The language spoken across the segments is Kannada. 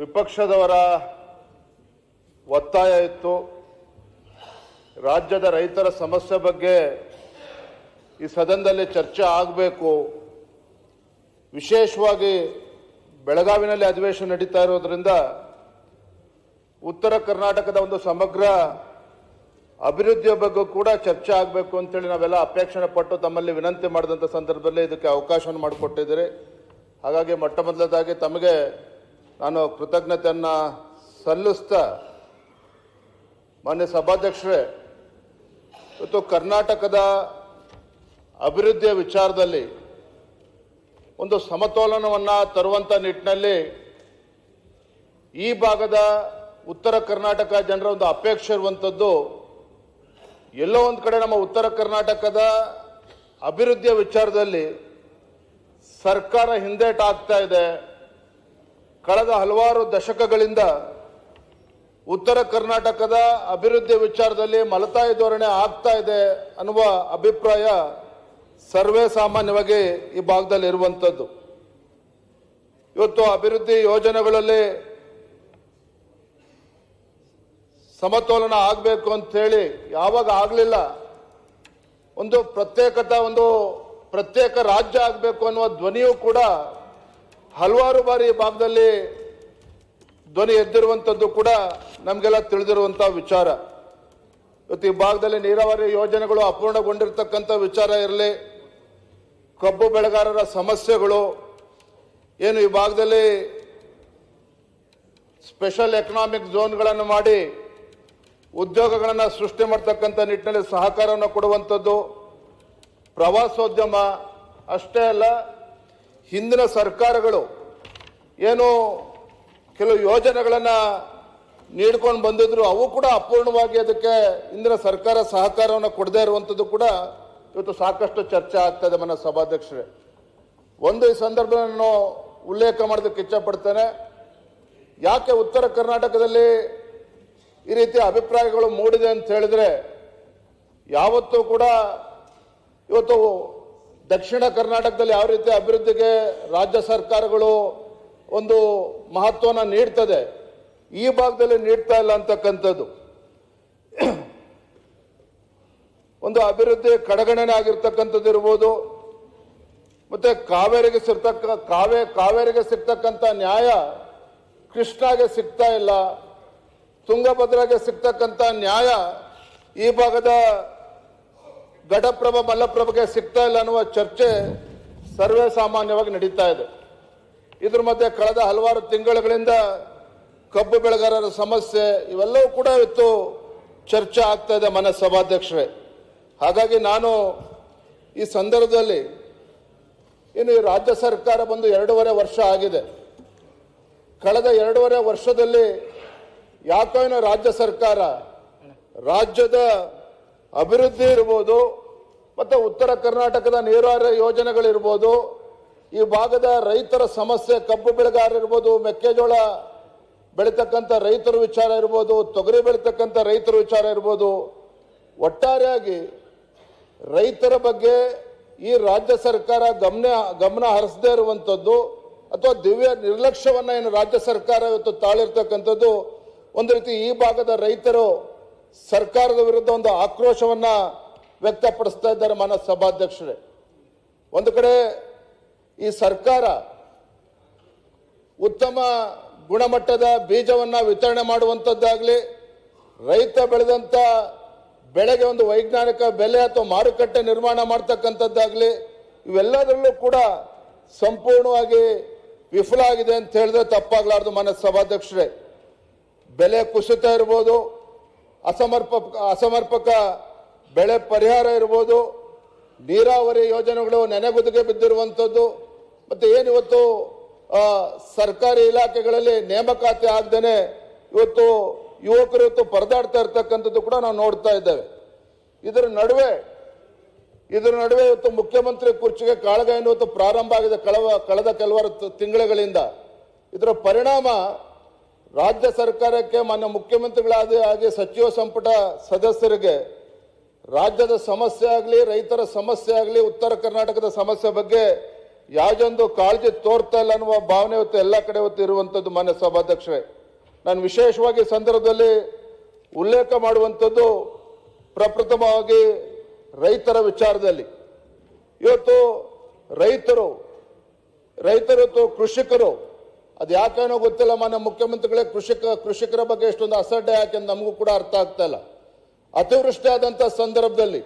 ವಿಪಕ್ಷದವರ ಒತ್ತಾಯ ಇತ್ತು. ರಾಜ್ಯದ ರೈತರ ಸಮಸ್ಯೆ ಬಗ್ಗೆ ಈ ಸದನದಲ್ಲಿ ಚರ್ಚೆ ಆಗಬೇಕು. ವಿಶೇಷವಾಗಿ ಬೆಳಗಾವಿನಲ್ಲಿ ಅಧಿವೇಶನ ನಡೀತಾ ಇರೋದ್ರಿಂದ ಉತ್ತರ ಕರ್ನಾಟಕದ ಒಂದು ಸಮಗ್ರ ಅಭಿವೃದ್ಧಿಯ ಬಗ್ಗೆ ಕೂಡ ಚರ್ಚೆ ಆಗಬೇಕು ಅಂತೇಳಿ ನಾವೆಲ್ಲ ಅಪೇಕ್ಷಣೆ ಪಟ್ಟು ತಮ್ಮಲ್ಲಿ ವಿನಂತಿ ಮಾಡಿದಂಥ ಸಂದರ್ಭದಲ್ಲಿ ಇದಕ್ಕೆ ಅವಕಾಶವನ್ನು ಮಾಡಿಕೊಟ್ಟಿದ್ದೀರಿ. ಹಾಗಾಗಿ ಮೊಟ್ಟ ಮೊದಲದಾಗಿ ತಮಗೆ ನಾನು ಕೃತಜ್ಞತೆಯನ್ನು ಸಲ್ಲಿಸ್ತಾ, ಮಾನ್ಯ ಸಭಾಧ್ಯಕ್ಷರೇ, ಇವತ್ತು ಕರ್ನಾಟಕದ ಅಭಿವೃದ್ಧಿಯ ವಿಚಾರದಲ್ಲಿ ಒಂದು ಸಮತೋಲನವನ್ನು ತರುವಂಥ ನಿಟ್ಟಿನಲ್ಲಿ ಈ ಭಾಗದ ಉತ್ತರ ಕರ್ನಾಟಕ ಜನರ ಒಂದು ಅಪೇಕ್ಷೆ ಇರುವಂಥದ್ದು, ಎಲ್ಲೋ ಒಂದು ಕಡೆ ನಮ್ಮ ಉತ್ತರ ಕರ್ನಾಟಕದ ಅಭಿವೃದ್ಧಿಯ ವಿಚಾರದಲ್ಲಿ ಸರ್ಕಾರ ಹಿಂದೇಟಾಗ್ತಾ ಇದೆ. ಕಳೆದ ಹಲವಾರು ದಶಕಗಳಿಂದ ಉತ್ತರ ಕರ್ನಾಟಕದ ಅಭಿವೃದ್ಧಿ ವಿಚಾರದಲ್ಲಿ ಮಲತಾಯಿ ಧೋರಣೆ ಆಗ್ತಾ ಇದೆ ಅನ್ನುವ ಅಭಿಪ್ರಾಯ ಸರ್ವೇ ಸಾಮಾನ್ಯವಾಗಿ ಈ ಭಾಗದಲ್ಲಿ ಇರುವಂಥದ್ದು. ಇವತ್ತು ಅಭಿವೃದ್ಧಿ ಯೋಜನೆಗಳಲ್ಲಿ ಸಮತೋಲನ ಆಗಬೇಕು ಅಂಥೇಳಿ ಯಾವಾಗ ಆಗಲಿಲ್ಲ, ಒಂದು ಪ್ರತ್ಯೇಕ ರಾಜ್ಯ ಆಗಬೇಕು ಅನ್ನುವ ಧ್ವನಿಯೂ ಕೂಡ ಹಲವಾರು ಬಾರಿ ಈ ಭಾಗದಲ್ಲಿ ಧ್ವನಿ ಎದ್ದಿರುವಂಥದ್ದು ಕೂಡ ನಮಗೆಲ್ಲ ತಿಳಿದಿರುವಂಥ ವಿಚಾರ. ಇವತ್ತು ಈ ಭಾಗದಲ್ಲಿ ನೀರಾವರಿ ಯೋಜನೆಗಳು ಅಪೂರ್ಣಗೊಂಡಿರ್ತಕ್ಕಂಥ ವಿಚಾರ ಇರಲಿ, ಕಬ್ಬು ಬೆಳೆಗಾರರ ಸಮಸ್ಯೆಗಳು ಏನು, ಈ ಭಾಗದಲ್ಲಿ ಸ್ಪೆಷಲ್ ಎಕನಾಮಿಕ್ ಝೋನ್ಗಳನ್ನು ಮಾಡಿ ಉದ್ಯೋಗಗಳನ್ನು ಸೃಷ್ಟಿ ಮಾಡ್ತಕ್ಕಂಥ ನಿಟ್ಟಿನಲ್ಲಿ ಸಹಕಾರವನ್ನು ಕೊಡುವಂಥದ್ದು, ಪ್ರವಾಸೋದ್ಯಮ ಅಷ್ಟೇ ಅಲ್ಲ, ಹಿಂದಿನ ಸರ್ಕಾರಗಳು ಏನು ಕೆಲವು ಯೋಜನೆಗಳನ್ನು ನೀಡ್ಕೊಂಡು ಬಂದಿದ್ರು, ಅವು ಕೂಡ ಅಪೂರ್ಣವಾಗಿ ಅದಕ್ಕೆ ಇಂದಿನ ಸರ್ಕಾರ ಸಹಕಾರವನ್ನು ಕೊಡದೇ ಇರುವಂಥದ್ದು ಕೂಡ ಇವತ್ತು ಸಾಕಷ್ಟು ಚರ್ಚೆ ಆಗ್ತದೆ. ಮನ ಸಭಾಧ್ಯಕ್ಷರೇ, ಒಂದು ಈ ಸಂದರ್ಭದಲ್ಲಿ ನಾನು ಉಲ್ಲೇಖ ಮಾಡೋದಕ್ಕೆ ಇಚ್ಛಪಡ್ತೇನೆ. ಯಾಕೆ ಉತ್ತರ ಕರ್ನಾಟಕದಲ್ಲಿ ಈ ರೀತಿ ಅಭಿಪ್ರಾಯಗಳು ಮೂಡಿದೆ ಅಂತ ಹೇಳಿದ್ರೆ, ಯಾವತ್ತೂ ಕೂಡ ಇವತ್ತು ದಕ್ಷಿಣ ಕರ್ನಾಟಕದಲ್ಲಿ ಯಾವ ರೀತಿ ಅಭಿವೃದ್ಧಿಗೆ ರಾಜ್ಯ ಸರ್ಕಾರಗಳು ಒಂದು ಮಹತ್ವನ ನೀಡ್ತದೆ, ಈ ಭಾಗದಲ್ಲಿ ನೀಡ್ತಾ ಇಲ್ಲ ಅಂತಕ್ಕಂಥದ್ದು. ಒಂದು ಅಭಿವೃದ್ಧಿ ಕಡೆಗಣನೆ ಆಗಿರ್ತಕ್ಕಂಥದ್ದು ಇರ್ಬೋದು, ಮತ್ತೆ ಕಾವೇರಿಗೆ ಸಿಗ್ತಕ್ಕಂಥ ನ್ಯಾಯ ಕೃಷ್ಣಾಗೆ ಸಿಗ್ತಾ ಇಲ್ಲ, ತುಂಗಭದ್ರಾಗೆ ಸಿಗ್ತಕ್ಕಂಥ ನ್ಯಾಯ ಈ ಭಾಗದ ಘಟಪ್ರಭಾ ಮಲ್ಲಪ್ರಭೆಗೆ ಸಿಗ್ತಾ ಇಲ್ಲ ಅನ್ನುವ ಚರ್ಚೆ ಸರ್ವೇ ಸಾಮಾನ್ಯವಾಗಿ ನಡೀತಾ ಇದೆ. ಇದ್ರ ಮಧ್ಯೆ ಕಳೆದ ಹಲವಾರು ತಿಂಗಳುಗಳಿಂದ ಕಬ್ಬು ಬೆಳೆಗಾರರ ಸಮಸ್ಯೆ ಇವೆಲ್ಲವೂ ಕೂಡ ಇವತ್ತು ಚರ್ಚೆ ಆಗ್ತಾ ಇದೆ ಮನೆ ಸಭಾಧ್ಯಕ್ಷರೇ. ಹಾಗಾಗಿ ನಾನು ಈ ಸಂದರ್ಭದಲ್ಲಿ ಇನ್ನು ಈ ರಾಜ್ಯ ಸರ್ಕಾರ ಬಂದು 2.5 ವರ್ಷ ಆಗಿದೆ. ಕಳೆದ 2.5 ವರ್ಷದಲ್ಲಿ ಯಾಕೋ ಏನೋ ರಾಜ್ಯ ಸರ್ಕಾರ ರಾಜ್ಯದ ಅಭಿವೃದ್ಧಿ ಇರ್ಬೋದು, ಮತ್ತು ಉತ್ತರ ಕರ್ನಾಟಕದ ನೀರಾವರಿ ಯೋಜನೆಗಳಿರ್ಬೋದು, ಈ ಭಾಗದ ರೈತರ ಸಮಸ್ಯೆ, ಕಬ್ಬು ಬೆಳೆಗಾರ ಇರ್ಬೋದು, ಮೆಕ್ಕೆಜೋಳ ಬೆಳೀತಕ್ಕಂಥ ರೈತರ ವಿಚಾರ ಇರ್ಬೋದು, ತೊಗರಿ ಬೆಳೀತಕ್ಕಂಥ ರೈತರ ವಿಚಾರ ಇರ್ಬೋದು, ಒಟ್ಟಾರೆಯಾಗಿ ರೈತರ ಬಗ್ಗೆ ಈ ರಾಜ್ಯ ಸರ್ಕಾರ ಗಮನ ಹರಿಸದೇ ಇರುವಂಥದ್ದು ಅಥವಾ ದಿವ್ಯ ನಿರ್ಲಕ್ಷ್ಯವನ್ನು ಏನು ರಾಜ್ಯ ಸರ್ಕಾರ ಇವತ್ತು ತಾಳಿರ್ತಕ್ಕಂಥದ್ದು, ಒಂದು ರೀತಿ ಈ ಭಾಗದ ರೈತರು ಸರ್ಕಾರದ ವಿರುದ್ಧ ಒಂದು ಆಕ್ರೋಶವನ್ನ ವ್ಯಕ್ತಪಡಿಸ್ತಾ ಇದ್ದಾರೆ ಮಾನ್ಯ ಸಭಾಧ್ಯಕ್ಷರೇ. ಒಂದು ಕಡೆ ಈ ಸರ್ಕಾರ ಉತ್ತಮ ಗುಣಮಟ್ಟದ ಬೀಜವನ್ನ ವಿತರಣೆ ಮಾಡುವಂಥದ್ದಾಗಲಿ, ರೈತ ಬೆಳೆದಂಥ ಬೆಳೆಗೆ ಒಂದು ವೈಜ್ಞಾನಿಕ ಬೆಲೆ ಅಥವಾ ಮಾರುಕಟ್ಟೆ ನಿರ್ಮಾಣ ಮಾಡ್ತಕ್ಕಂಥದ್ದಾಗಲಿ, ಇವೆಲ್ಲದರಲ್ಲೂ ಕೂಡ ಸಂಪೂರ್ಣವಾಗಿ ವಿಫಲ ಆಗಿದೆ ಅಂತ ಹೇಳಿದ್ರೆ ತಪ್ಪಾಗಲಾರ್ದು ಮಾನ್ಯ ಸಭಾಧ್ಯಕ್ಷರೇ. ಬೆಲೆ ಕುಸಿತ ಇರ್ಬೋದು, ಅಸಮರ್ಪಕ ಬೆಳೆ ಪರಿಹಾರ ಇರ್ಬೋದು, ನೀರಾವರಿ ಯೋಜನೆಗಳು ನೆನೆಗುದಿಗೆ ಬಿದ್ದಿರುವಂಥದ್ದು, ಮತ್ತು ಏನಿವತ್ತು ಸರ್ಕಾರಿ ಇಲಾಖೆಗಳಲ್ಲಿ ನೇಮಕಾತಿ ಆಗದೇನೆ ಇವತ್ತು ಯುವಕರು ಇವತ್ತು ಪರದಾಡ್ತಾ ಇರ್ತಕ್ಕಂಥದ್ದು ಕೂಡ ನಾವು ನೋಡ್ತಾ ಇದ್ದೇವೆ. ಇದರ ನಡುವೆ ಇವತ್ತು ಮುಖ್ಯಮಂತ್ರಿ ಕುರ್ಚಿಗೆ ಕಾಳಗ ಇವತ್ತು ಪ್ರಾರಂಭ ಆಗಿದೆ ಕಳೆದ ಕೆಲವಾರು ತಿಂಗಳುಗಳಿಂದ. ಇದರ ಪರಿಣಾಮ ರಾಜ್ಯ ಸರ್ಕಾರಕ್ಕೆ, ಮಾನ್ಯ ಮುಖ್ಯಮಂತ್ರಿಗಳಾದ ಹಾಗೆ ಸಚಿವ ಸಂಪುಟ ಸದಸ್ಯರಿಗೆ ರಾಜ್ಯದ ಸಮಸ್ಯೆ ಆಗಲಿ, ರೈತರ ಸಮಸ್ಯೆ ಆಗಲಿ, ಉತ್ತರ ಕರ್ನಾಟಕದ ಸಮಸ್ಯೆ ಬಗ್ಗೆ ಯಾವ್ದೊಂದು ಕಾಳಜಿ ತೋರ್ತಾ ಇಲ್ಲ ಅನ್ನುವ ಭಾವನೆ ಇವತ್ತು ಎಲ್ಲ ಕಡೆ ಇವತ್ತು ಇರುವಂಥದ್ದು ಮಾನ್ಯ ಸಭಾಧ್ಯಕ್ಷರೇ. ನಾನು ವಿಶೇಷವಾಗಿ ಸಂದರ್ಭದಲ್ಲಿ ಉಲ್ಲೇಖ ಮಾಡುವಂಥದ್ದು ಪ್ರಪ್ರಥಮವಾಗಿ ರೈತರ ವಿಚಾರದಲ್ಲಿ. ಇವತ್ತು ರೈತರು ಕೃಷಿಕರು ಅದು ಯಾಕೇನೋ ಗೊತ್ತಿಲ್ಲ, ಮಾನ್ಯ ಮುಖ್ಯಮಂತ್ರಿಗಳೇ ಕೃಷಿಕರ ಬಗ್ಗೆ ಎಷ್ಟೊಂದು ಅಸಡ್ಡೆ ಯಾಕೆ ನಮಗೂ ಕೂಡ ಅರ್ಥ ಆಗ್ತಾ ಇಲ್ಲ. ಅತಿವೃಷ್ಟಿ ಆದಂಥ ಸಂದರ್ಭದಲ್ಲಿ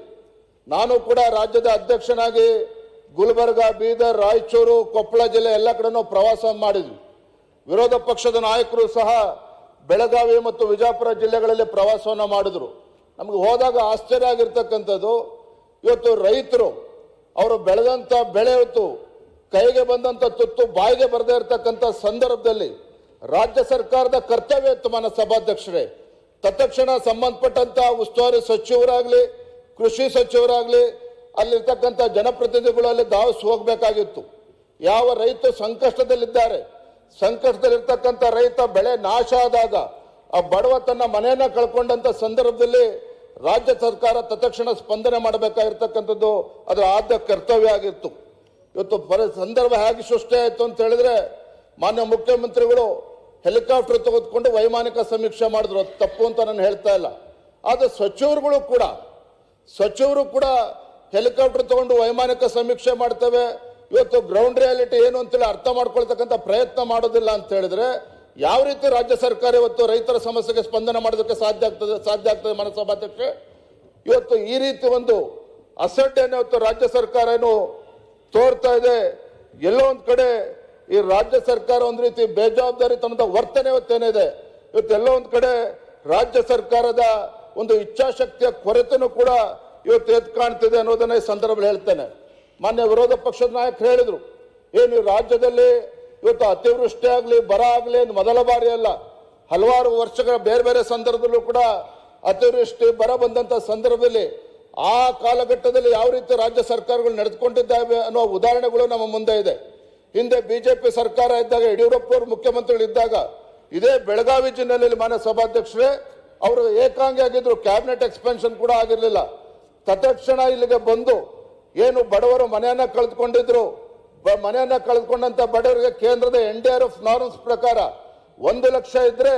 ನಾನು ಕೂಡ ರಾಜ್ಯದ ಅಧ್ಯಕ್ಷನಾಗಿ ಗುಲ್ಬರ್ಗ, ಬೀದರ್, ರಾಯಚೂರು, ಕೊಪ್ಪಳ ಜಿಲ್ಲೆ ಎಲ್ಲ ಕಡೆನೂ ಪ್ರವಾಸ ಮಾಡಿದ್ವಿ. ವಿರೋಧ ಪಕ್ಷದ ನಾಯಕರು ಸಹ ಬೆಳಗಾವಿ ಮತ್ತು ವಿಜಯಪುರ ಜಿಲ್ಲೆಗಳಲ್ಲಿ ಪ್ರವಾಸವನ್ನು ಮಾಡಿದ್ರು. ನಮಗೆ ಹೋದಾಗ ಆಶ್ಚರ್ಯ ಆಗಿರ್ತಕ್ಕಂಥದ್ದು, ಇವತ್ತು ರೈತರು ಅವರು ಬೆಳೆದಂಥ ಬೆಳೆ ಇವತ್ತು ಕೈಗೆ ಬಂದಂಥ ತುತ್ತು ಬಾಯಿಗೆ ಬರದೇ ಇರತಕ್ಕಂಥ ಸಂದರ್ಭದಲ್ಲಿ ರಾಜ್ಯ ಸರ್ಕಾರದ ಕರ್ತವ್ಯ ಇತ್ತು ಮಾನ್ಯ ಸಭಾಧ್ಯಕ್ಷರೇ. ತತ್ಕ್ಷಣ ಸಂಬಂಧಪಟ್ಟಂತ ಉಸ್ತುವಾರಿ ಸಚಿವರಾಗಲಿ, ಕೃಷಿ ಸಚಿವರಾಗಲಿ, ಅಲ್ಲಿರ್ತಕ್ಕಂಥ ಜನಪ್ರತಿನಿಧಿಗಳು ಅಲ್ಲಿ ಧಾವಿಸಿ ಹೋಗಬೇಕಾಗಿತ್ತು. ಯಾವ ರೈತ ಸಂಕಷ್ಟದಲ್ಲಿದ್ದಾರೆ, ಸಂಕಷ್ಟದಲ್ಲಿರ್ತಕ್ಕಂಥ ರೈತ ಬೆಳೆ ನಾಶ ಆದಾಗ ಆ ಬಡವ ತನ್ನ ಮನೆಯನ್ನ ಕಳ್ಕೊಂಡಂತ ಸಂದರ್ಭದಲ್ಲಿ ರಾಜ್ಯ ಸರ್ಕಾರ ತತ್ಕ್ಷಣ ಸ್ಪಂದನೆ ಮಾಡಬೇಕಾಗಿರ್ತಕ್ಕಂಥದ್ದು ಅದರ ಆದ್ಯ ಕರ್ತವ್ಯ ಆಗಿತ್ತು. ಇವತ್ತು ಸಂದರ್ಭ ಹೇಗೆ ಸೃಷ್ಟಿ ಆಯಿತು ಅಂತ ಹೇಳಿದ್ರೆ, ಮಾನ್ಯ ಮುಖ್ಯಮಂತ್ರಿಗಳು ಹೆಲಿಕಾಪ್ಟರ್ ತೆಗೆದುಕೊಂಡು ವೈಮಾನಿಕ ಸಮೀಕ್ಷೆ ಮಾಡಿದ್ರು. ಅದು ತಪ್ಪು ಅಂತ ನಾನು ಹೇಳ್ತಾ ಇಲ್ಲ. ಆದರೆ ಸಚಿವರು ಕೂಡ ಹೆಲಿಕಾಪ್ಟರ್ ತಗೊಂಡು ವೈಮಾನಿಕ ಸಮೀಕ್ಷೆ ಮಾಡ್ತೇವೆ, ಇವತ್ತು ಗ್ರೌಂಡ್ ರಿಯಾಲಿಟಿ ಏನು ಅಂತೇಳಿ ಅರ್ಥ ಮಾಡ್ಕೊಳ್ತಕ್ಕಂಥ ಪ್ರಯತ್ನ ಮಾಡೋದಿಲ್ಲ ಅಂತ ಹೇಳಿದ್ರೆ ಯಾವ ರೀತಿ ರಾಜ್ಯ ಸರ್ಕಾರ ಇವತ್ತು ರೈತರ ಸಮಸ್ಯೆಗೆ ಸ್ಪಂದನೆ ಮಾಡೋದಕ್ಕೆ ಸಾಧ್ಯ ಆಗ್ತದೆ ಮಾನ್ಯ ಸಭಾಧ್ಯಕ್ಷರೇ? ಇವತ್ತು ಈ ರೀತಿ ಒಂದು ಅಸಡ್ಡೆಯನ್ನು ಇವತ್ತು ರಾಜ್ಯ ಸರ್ಕಾರ ಏನು ತೋರ್ತಾ ಇದೆ. ಎಲ್ಲೋ ಒಂದ್ ಕಡೆ ಈ ರಾಜ್ಯ ಸರ್ಕಾರ ಒಂದು ರೀತಿ ಬೇಜವಾಬ್ದಾರಿತನದ ವರ್ತನೆ ಇವತ್ತೇನಿದೆ, ಇವತ್ತು ಎಲ್ಲೋ ಒಂದ್ ಕಡೆ ರಾಜ್ಯ ಸರ್ಕಾರದ ಒಂದು ಇಚ್ಛಾಶಕ್ತಿಯ ಕೊರತೆನೂ ಕೂಡ ಇವತ್ತು ಎದ್ದು ಕಾಣ್ತಿದೆ ಅನ್ನೋದನ್ನ ಈ ಸಂದರ್ಭದಲ್ಲಿ ಹೇಳ್ತೇನೆ. ಮಾನ್ಯ ವಿರೋಧ ಪಕ್ಷದ ನಾಯಕರು ಹೇಳಿದ್ರು, ಏನು ರಾಜ್ಯದಲ್ಲಿ ಇವತ್ತು ಅತಿವೃಷ್ಟಿ ಆಗಲಿ ಬರ ಆಗಲಿ ಮೊದಲ ಬಾರಿ ಅಲ್ಲ, ಹಲವಾರು ವರ್ಷಗಳ ಬೇರೆ ಬೇರೆ ಸಂದರ್ಭದಲ್ಲೂ ಕೂಡ ಅತಿವೃಷ್ಟಿ ಬರ ಬಂದಂತ ಸಂದರ್ಭದಲ್ಲಿ ಆ ಕಾಲಘಟ್ಟದಲ್ಲಿ ಯಾವ ರೀತಿ ರಾಜ್ಯ ಸರ್ಕಾರಗಳು ನಡೆದುಕೊಂಡಿದ್ದಾವೆ ಅನ್ನೋ ಉದಾಹರಣೆಗಳು ನಮ್ಮ ಮುಂದೆ ಇದೆ. ಹಿಂದೆ ಬಿಜೆಪಿ ಸರ್ಕಾರ ಇದ್ದಾಗ, ಯಡಿಯೂರಪ್ಪ ಅವರು ಮುಖ್ಯಮಂತ್ರಿಗಳಿದ್ದಾಗ ಇದೇ ಬೆಳಗಾವಿ ಜಿಲ್ಲೆಯಲ್ಲಿ ಮಾನ್ಯ ಸಭಾಧ್ಯಕ್ಷರೇ ಅವರು ಏಕಾಂಗಿ ಆಗಿದ್ರು, ಕ್ಯಾಬಿನೆಟ್ ಎಕ್ಸ್ಪೆನ್ಷನ್ ಕೂಡ ಆಗಿರಲಿಲ್ಲ. ತತ್ಕ್ಷಣ ಇಲ್ಲಿಗೆ ಬಂದು ಏನು ಬಡವರು ಮನೆಯನ್ನ ಕಳೆದುಕೊಂಡಿದ್ರು, ಮನೆಯನ್ನ ಕಳೆದುಕೊಂಡಂತ ಬಡವರಿಗೆ ಕೇಂದ್ರದ NDRF ನಾರ್ಮ್ಸ್ ಪ್ರಕಾರ 1 ಲಕ್ಷ ಇದ್ರೆ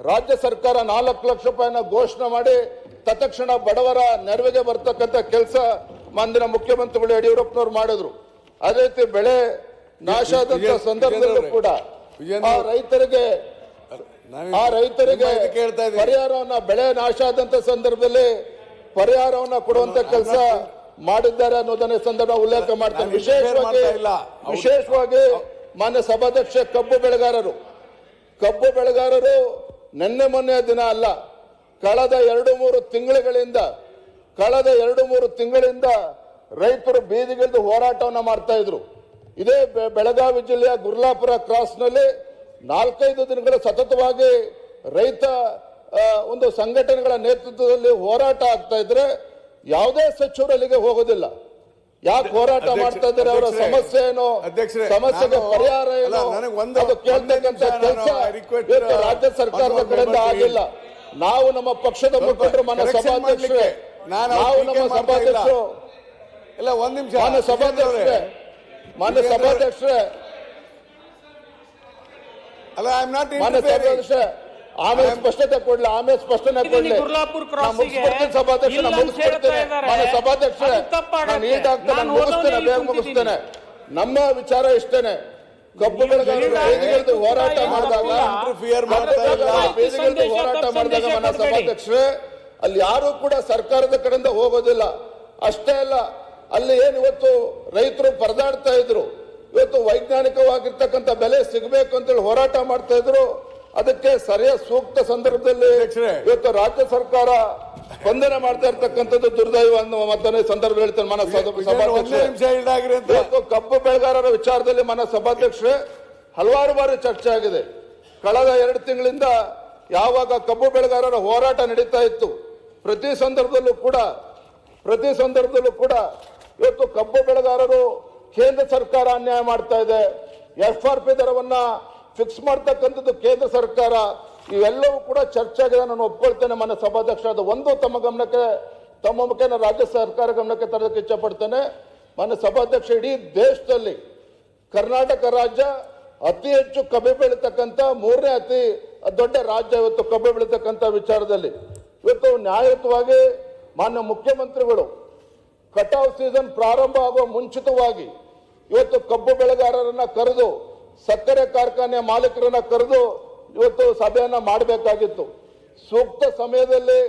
ರಾಜ್ಯ ಸರ್ಕಾರ 4 ಲಕ್ಷ ರೂಪಾಯಿನ ಘೋಷಣೆ ಮಾಡಿ ತತ್ಕ್ಷಣ ಬಡವರ ನೆರವಿಗೆ ಬರ್ತಕ್ಕಂಥ ಕೆಲಸ ಮಂದಿನ ಮುಖ್ಯಮಂತ್ರಿಗಳು ಯಡಿಯೂರಪ್ಪನವರು ಮಾಡಿದ್ರು. ಅದೇ ರೀತಿ ಬೆಳೆ ನಾಶ ಆದಂತ ಸಂದರ್ಭದಲ್ಲೂ ಕೂಡ ಆ ರೈತರಿಗೆ ಪರಿಹಾರವನ್ನ, ಬೆಳೆ ನಾಶ ಆದಂತ ಸಂದರ್ಭದಲ್ಲಿ ಪರಿಹಾರವನ್ನ ಕೊಡುವಂತ ಕೆಲಸ ಮಾಡಿದ್ದಾರೆ ಅನ್ನೋದನ್ನ ಸಂದರ್ಭ ಉಲ್ಲೇಖ ಮಾಡ್ತಾರೆ. ವಿಶೇಷವಾಗಿ ಮಾನ್ಯ ಸಭಾಧ್ಯಕ್ಷ ಕಬ್ಬು ಬೆಳೆಗಾರರು ನಿನ್ನೆ ಮೊನ್ನೆಯ ದಿನ ಅಲ್ಲ, ಕಳೆದ 2-3 ತಿಂಗಳಿಂದ ರೈತರು ಬೀದಿಗಿಳಿದು ಹೋರಾಟವನ್ನ ಮಾಡ್ತಾ ಇದ್ರು. ಇದೇ ಬೆಳಗಾವಿ ಜಿಲ್ಲೆಯ ಗುರ್ಲಾಪುರ ಕ್ರಾಸ್ನಲ್ಲಿ 4-5 ದಿನಗಳ ಸತತವಾಗಿ ರೈತ ಒಂದು ಸಂಘಟನೆಗಳ ನೇತೃತ್ವದಲ್ಲಿ ಹೋರಾಟ ಆಗ್ತಾ ಇದ್ರೆ ಯಾವುದೇ ಸಚಿವರು ಅಲ್ಲಿಗೆ ಹೋಗೋದಿಲ್ಲ. ಯಾಕೆ ಹೋರಾಟ ಮಾಡ್ತಾ ಇದ್ದಾರೆ, ಅವರ ಸಮಸ್ಯೆ ಏನು, ಸಮಸ್ಯೆಗೆ ಪರಿಹಾರ ಏನು ಅದು ಕೇಳ್ತಕ್ಕಂಥ ಕೆಲಸ ರಾಜ್ಯ ಸರ್ಕಾರದ ಕಡೆಯಿಂದ ಆಗಿಲ್ಲ. ನಾವು ನಮ್ಮ ಪಕ್ಷದ ಮುಖಂಡರು ಮಾನ್ಯ ಸಭಾಧ್ಯಕ್ಷರೇ ಆಮೇಲೆ ಸ್ಪಷ್ಟನೆ ಕೊಡ್ಲಿ, ಮುಗಿಸ್ತೇನೆ. ನಮ್ಮ ವಿಚಾರ ಇಷ್ಟೇನೆ, ಕಬ್ಬು ಬೆಳೆಗಾರರು ಹೋರಾಟ ಮಾಡಿದಾಗ ಮಾನ್ಯ ಸಭಾಧ್ಯಕ್ಷರೇ ಅಲ್ಲಿ ಯಾರು ಕೂಡ ಸರ್ಕಾರದ ಕಡೆಯಿಂದ ಹೋಗೋದಿಲ್ಲ. ಅಷ್ಟೇ ಅಲ್ಲ, ಅಲ್ಲಿ ಏನು ಇವತ್ತು ರೈತರು ಪರದಾಡ್ತಾ ಇದ್ರು, ಇವತ್ತು ವೈಜ್ಞಾನಿಕವಾಗಿರ್ತಕ್ಕಂಥ ಬೆಲೆ ಸಿಗಬೇಕು ಅಂತೇಳಿ ಹೋರಾಟ ಮಾಡ್ತಾ ಇದ್ರು. ಅದಕ್ಕೆ ಸರಿಯಾದ ಸೂಕ್ತ ಸಂದರ್ಭದಲ್ಲಿ ಇವತ್ತು ರಾಜ್ಯ ಸರ್ಕಾರ ಸ್ಪಂದನೆ ಮಾಡ್ತಾ ಇರ್ತಕ್ಕಂಥದ್ದು ದುರ್ದೈವ ಅನ್ನುವ ಮತ್ತೊಂದು ಸಂದರ್ಭ ಹೇಳ್ತೇನೆ. ಮಾನ್ಯ ಇವತ್ತು ಕಬ್ಬು ಬೆಳೆಗಾರರ ವಿಚಾರದಲ್ಲಿ ಮಾನ್ಯ ಸಭಾಧ್ಯಕ್ಷರೇ ಹಲವಾರು ಬಾರಿ ಚರ್ಚೆ ಆಗಿದೆ. ಕಳೆದ 2 ತಿಂಗಳಿಂದ ಯಾವಾಗ ಕಬ್ಬು ಬೆಳೆಗಾರರ ಹೋರಾಟ ನಡೀತಾ ಇತ್ತು, ಪ್ರತಿ ಸಂದರ್ಭದಲ್ಲೂ ಕೂಡ ಇವತ್ತು ಕಬ್ಬು ಬೆಳೆಗಾರರು ಕೇಂದ್ರ ಸರ್ಕಾರ ಅನ್ಯಾಯ ಮಾಡ್ತಾ ಇದೆ, FRP ದರವನ್ನ ಫಿಕ್ಸ್ ಮಾಡ್ತಕ್ಕಂಥದ್ದು ಕೇಂದ್ರ ಸರ್ಕಾರ, ಇವೆಲ್ಲವೂ ಕೂಡ ಚರ್ಚೆ ಆಗಿದೆ. ನಾನು ಒಪ್ಕೊಳ್ತೇನೆ ಮಾನ್ಯ ಸಭಾಧ್ಯಕ್ಷ. ಅದು ಒಂದು ತಮ್ಮ ಮುಖೇನ ರಾಜ್ಯ ಸರ್ಕಾರ ಗಮನಕ್ಕೆ ತರೋದಕ್ಕೆ ಇಚ್ಛೆ ಪಡ್ತೇನೆ. ಮಾನ್ಯ ಸಭಾಧ್ಯಕ್ಷ, ಇಡೀ ದೇಶದಲ್ಲಿ ಕರ್ನಾಟಕ ರಾಜ್ಯ ಅತಿ ಹೆಚ್ಚು ಕಬ್ಬು ಬೆಳೀತಕ್ಕಂಥ ಮೂರನೇ ಅತಿ ದೊಡ್ಡ ರಾಜ್ಯ ಇವತ್ತು ಕಬ್ಬು ಬೆಳೀತಕ್ಕಂಥ ವಿಚಾರದಲ್ಲಿ. ಇವತ್ತು ನ್ಯಾಯಯುತವಾಗಿ ಮಾನ್ಯ ಮುಖ್ಯಮಂತ್ರಿಗಳು ಕಟಾವ್ ಸೀಸನ್ ಪ್ರಾರಂಭ ಆಗುವ ಮುಂಚಿತವಾಗಿ ಇವತ್ತು ಕಬ್ಬು ಬೆಳೆಗಾರರನ್ನ ಕರೆದು, ಸಕ್ಕರೆ ಕಾರ್ಖಾನೆ ಮಾಲೀಕರನ್ನ ಕರೆದು ಇವತ್ತು ಸಭೆಯನ್ನ ಮಾಡಬೇಕಾಗಿತ್ತು. ಸೂಕ್ತ ಸಮಯದಲ್ಲಿ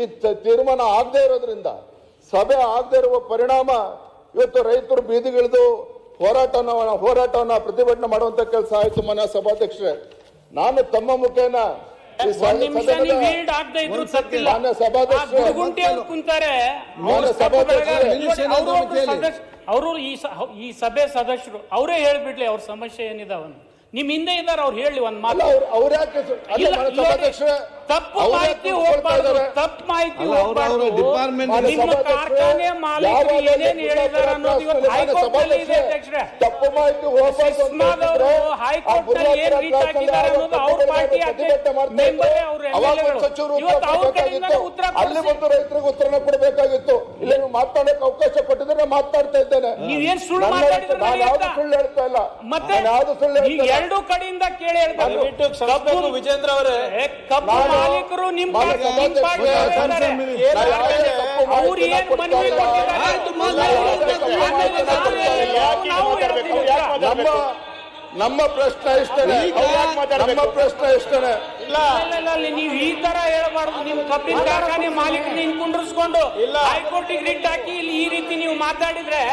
ಈ ತೀರ್ಮಾನ ಆಗದೆ ಇರೋದ್ರಿಂದ, ಸಭೆ ಆಗದೆ ಇರುವ ಪರಿಣಾಮ ಇವತ್ತು ರೈತರು ಬೀದಿಗಿಳಿದು ಹೋರಾಟವನ್ನ ಪ್ರತಿಭಟನೆ ಮಾಡುವಂತ ಕೆಲಸ ಆಯ್ತು. ಮಾನ್ಯ ಸಭಾಧ್ಯಕ್ಷರೇ, ನಾನು ತಮ್ಮ ಮುಖೇನ ಅವರು ಈ ಸಭೆ ಸದಸ್ಯರು ಅವರೇ ಹೇಳ್ಬಿಡ್ಲಿ ಅವ್ರ ಸಮಸ್ಯೆ ಏನಿದಾವನ್ನ. ನಿಮ್ ಹಿಂದೆ ಇದ್ದಾರೆ, ಅವ್ರು ಹೇಳಿ ಒಂದ್ ಮಾತು. ತಪ್ಪು ಮಾಹಿತಿ ಹೋಗ್ಬಾರ್ದು, ತಪ್ಪು ಮಾಹಿತಿ ಹೋಗ್ಬಾರ್ದು. ನಿಮ್ಮ ಕಾರ್ಖಾನೆ ಮಾಲೀಕರು ಏನೇನ್ ಹೇಳಿದಾರೆ ಅನ್ನೋದು ಇವತ್ತು ಹೈಕೋರ್ಟ್ ನಲ್ಲಿ ಇದೆ ಅಧ್ಯಕ್ಷರೇ. ತಪ್ಪು ಮಾಹಿತಿ ಹೋಗ್ಬಾರ್ದು. ಹೈಕೋರ್ಟ್ ನಲ್ಲಿ ಏನ್ ರೀಚ್ ಆಗಿದ್ದಾರೆ ಅನ್ನೋದು ಅವ್ರ ಪಾರ್ಟಿ ಮೆಂಬರ್ ಅವ್ರ ಇವತ್ತು ಅವ್ರ ಕಡೆಯಿಂದ ಉತ್ತರ ಅಲ್ಲಿ ಬಂದು ರೈತರಿಗೆ ಉತ್ತರನ ಕೊಡಬೇಕಾಗಿತ್ತು. ಇಲ್ಲಿ ನೀವು ಮಾತಾಡಕ್ಕೆ ಅವಕಾಶ ಕೊಟ್ಟಿದ್ರೆ ಮಾತಾಡ್ತಾ ಇದ್ದೇನೆ. ನೀವೇನ್ ಸುಳ್ಳು ಮಾತಾಡಿದ್ರೆ ಸುಳ್ಳು ಹೇಳ್ತಾ ಇಲ್ಲ, ಮತ್ತೆ ಯಾವ್ದು ಸುಳ್ಳು ಹೇಳ್ತಾ ಇಲ್ಲ. ಎರಡು ಕಡೆಯಿಂದ ಕೇಳಿ ಹೇಳ್ತಾರೆ ವಿಜೇಂದ್ರ ಅವರೇ. ಕಬ್ಬು ಮಾಲೀಕರು ನಿಮ್ಮ ಪಾರ್ಟಿ ಅವ್ರು ಏನ್ ಮನವಿ ನಮ್ಮ ಪ್ರಶ್ನೆ ಇಷ್ಟನೇ, ನಮ್ಮ ಪ್ರಶ್ನೆ ಇಷ್ಟನೇ. ಇಲ್ಲ ನೀವು ಈ ತರ ಹೇಳ್ಬಾರ್ದು. ನಿಮ್ ಕಬ್ಬಿನ ಕಾರ್ಖಾನೆ ಮಾಲೀಕರನ್ನ ಕುಂಡ್ರಿಸ್ಕೊಂಡು ಹೈಕೋರ್ಟಿಗೆ ರಿಟ್ ಹಾಕಿ ಇಲ್ಲಿ ಈ ರೀತಿ ನೀವು ಮಾತಾಡಿದ್ರೆ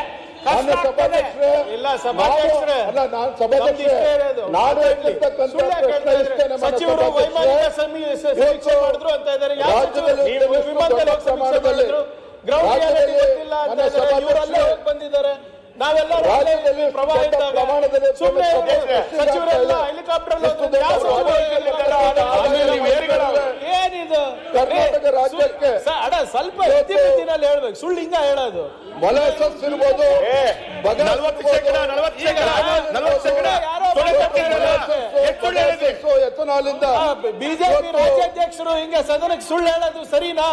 ಸಚಿವರು ವೈಮಾನಿಕ ಸಮೀಕ್ಷೆ ಮಾಡಿದ್ರು ಅಂತ ಇದ್ದಾರೆ. ಇವರಲ್ಲೇ ಬಂದಿದ್ದಾರೆ. ನಾವೆಲ್ಲ ಪ್ರಮಾಣದಲ್ಲಿ ಸಚಿವರೆಲ್ಲ ಹೆಲಿಕಾಪ್ಟರ್ ಏನಿದು ಕರ್ನಾಟಕ ರಾಜ್ಯಕ್ಕೆ ಸ್ವಲ್ಪ ಎತ್ತಿನಲ್ಲಿ ಹೇಳ್ಬೇಕು. ಸುಳ್ಳು ಹಿಂಗ ಹೇಳೋದು. ಮೊಲಾಸಸ್ ಇರ್ಬೋದು, ಎಥನಾಲಿಂದ ಬಿಜೆಪಿ ರಾಜ್ಯಾಧ್ಯಕ್ಷರು ಹಿಂಗೆ ಸದನಕ್ಕೆ ಸುಳ್ಳು ಹೇಳೋದು ಸರಿನಾ?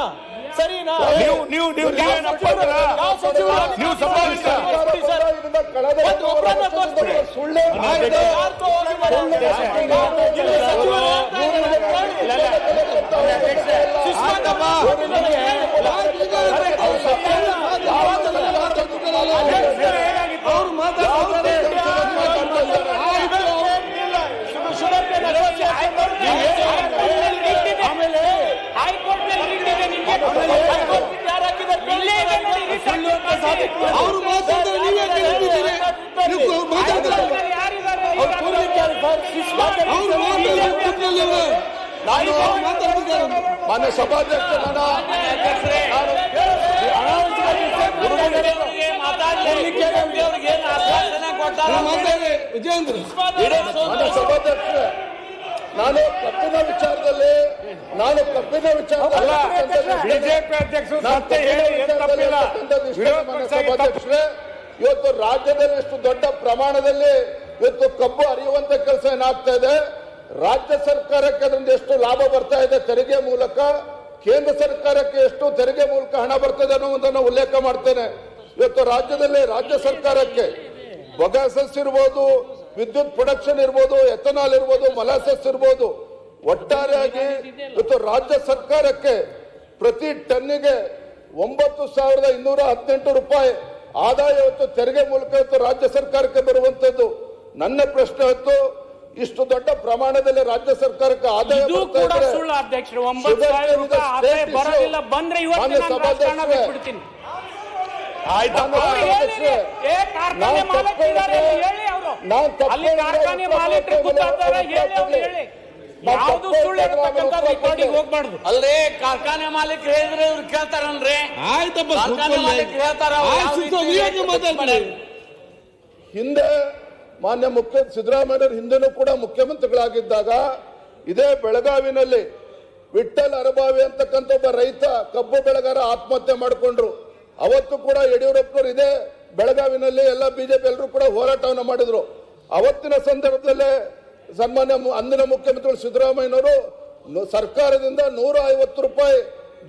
ಸರಿನಾ? ಅವರು ಮಾತಾಡಿದ್ರೆ ನೀವೇ ಕೇಳಿದ್ದೀರಿ. ಮಾನ್ಯ ಸಭಾಧ್ಯಕ್ಷ ವಿಜೇಂದ್ರ ಸಭಾಧ್ಯಕ್ಷ, ನಾನು ಕಬ್ಬಿನ ವಿಚಾರದಲ್ಲಿ ಬಿಜೆಪಿ ಅಧ್ಯಕ್ಷರು ಸಭಾಧ್ಯಕ್ಷರೇ, ಇವತ್ತು ರಾಜ್ಯದಲ್ಲಿ ಎಷ್ಟು ದೊಡ್ಡ ಪ್ರಮಾಣದಲ್ಲಿ ಇವತ್ತು ಕಬ್ಬು ಹರಿಯುವಂತ ಕೆಲಸ ಏನಾಗ್ತಾ ಇದೆ, ರಾಜ್ಯ ಸರ್ಕಾರಕ್ಕೆ ಅದರಿಂದ ಎಷ್ಟು ಲಾಭ ಬರ್ತಾ ಇದೆ ತೆರಿಗೆ ಮೂಲಕ, ಕೇಂದ್ರ ಸರ್ಕಾರಕ್ಕೆ ಎಷ್ಟು ತೆರಿಗೆ ಮೂಲಕ ಹಣ ಬರ್ತದೆ ಅನ್ನೋದನ್ನು ಉಲ್ಲೇಖ ಮಾಡ್ತೇನೆ. ಇವತ್ತು ರಾಜ್ಯದಲ್ಲಿ ರಾಜ್ಯ ಸರ್ಕಾರಕ್ಕೆ ಬೊಗಾಸಸ್ ಇರ್ಬೋದು, ವಿದ್ಯುತ್ ಪ್ರೊಡಕ್ಷನ್ ಇರ್ಬೋದು, ಎಥನಾಲ್ ಇರ್ಬೋದು, ಮೊಲಾಸಸ್ ಇರ್ಬೋದು, ಒಟ್ಟಾರೆಯಾಗಿ ಇವತ್ತು ರಾಜ್ಯ ಸರ್ಕಾರಕ್ಕೆ ಪ್ರತಿ ಟನ್ನಿಗೆ 9,218 ರೂಪಾಯಿ ಆದಾಯ ಇವತ್ತು ತೆರಿಗೆ ಮೂಲಕ ಇವತ್ತು ರಾಜ್ಯ ಸರ್ಕಾರಕ್ಕೆ ಬರುವಂತದ್ದು. ನನ್ನ ಪ್ರಶ್ನೆ ಹೊತ್ತು ಇಷ್ಟು ದೊಡ್ಡ ಪ್ರಮಾಣದಲ್ಲಿ ರಾಜ್ಯ ಸರ್ಕಾರಕ್ಕೆ ಆದಾಯ ಹೋಗ್ಬಾರ್ದು. ಅಲ್ರಿ ಕಾರ್ಖಾನೆ ಮಾಲೀಕರು ಹೇಳಿದ್ರೆ ಇವ್ರು ಕೇಳ್ತಾರನ್ರಿ? ಆಯ್ತಪ್ಪ, ಕಾರ್ಖಾನೆ ಮಾಲೀಕರು ಹೇಳ್ತಾರ. ಹಿಂದೆ ಮಾನ್ಯ ಸಿದ್ದರಾಮಯ್ಯರು ಹಿಂದೆನೂ ಕೂಡ ಮುಖ್ಯಮಂತ್ರಿಗಳಾಗಿದ್ದಾಗ ಇದೇ ಬೆಳಗಾವಿನಲ್ಲಿ ವಿಠ್ಠಲ್ ಅರಬಾವಿ ಅಂತಕ್ಕಂಥ ಒಬ್ಬ ರೈತ ಕಬ್ಬು ಬೆಳೆಗಾರ ಆತ್ಮಹತ್ಯೆ ಮಾಡಿಕೊಂಡ್ರು. ಅವತ್ತು ಕೂಡ ಯಡಿಯೂರಪ್ಪನವರು ಇದೇ ಬೆಳಗಾವಿನಲ್ಲಿ ಎಲ್ಲ ಬಿಜೆಪಿ ಎಲ್ಲರೂ ಕೂಡ ಹೋರಾಟವನ್ನು ಮಾಡಿದ್ರು. ಅವತ್ತಿನ ಸಂದರ್ಭದಲ್ಲೇ ಸನ್ಮಾನ್ಯ ಅಂದಿನ ಮುಖ್ಯಮಂತ್ರಿಗಳು ಸಿದ್ದರಾಮಯ್ಯನವರು ಸರ್ಕಾರದಿಂದ 150 ರೂಪಾಯಿ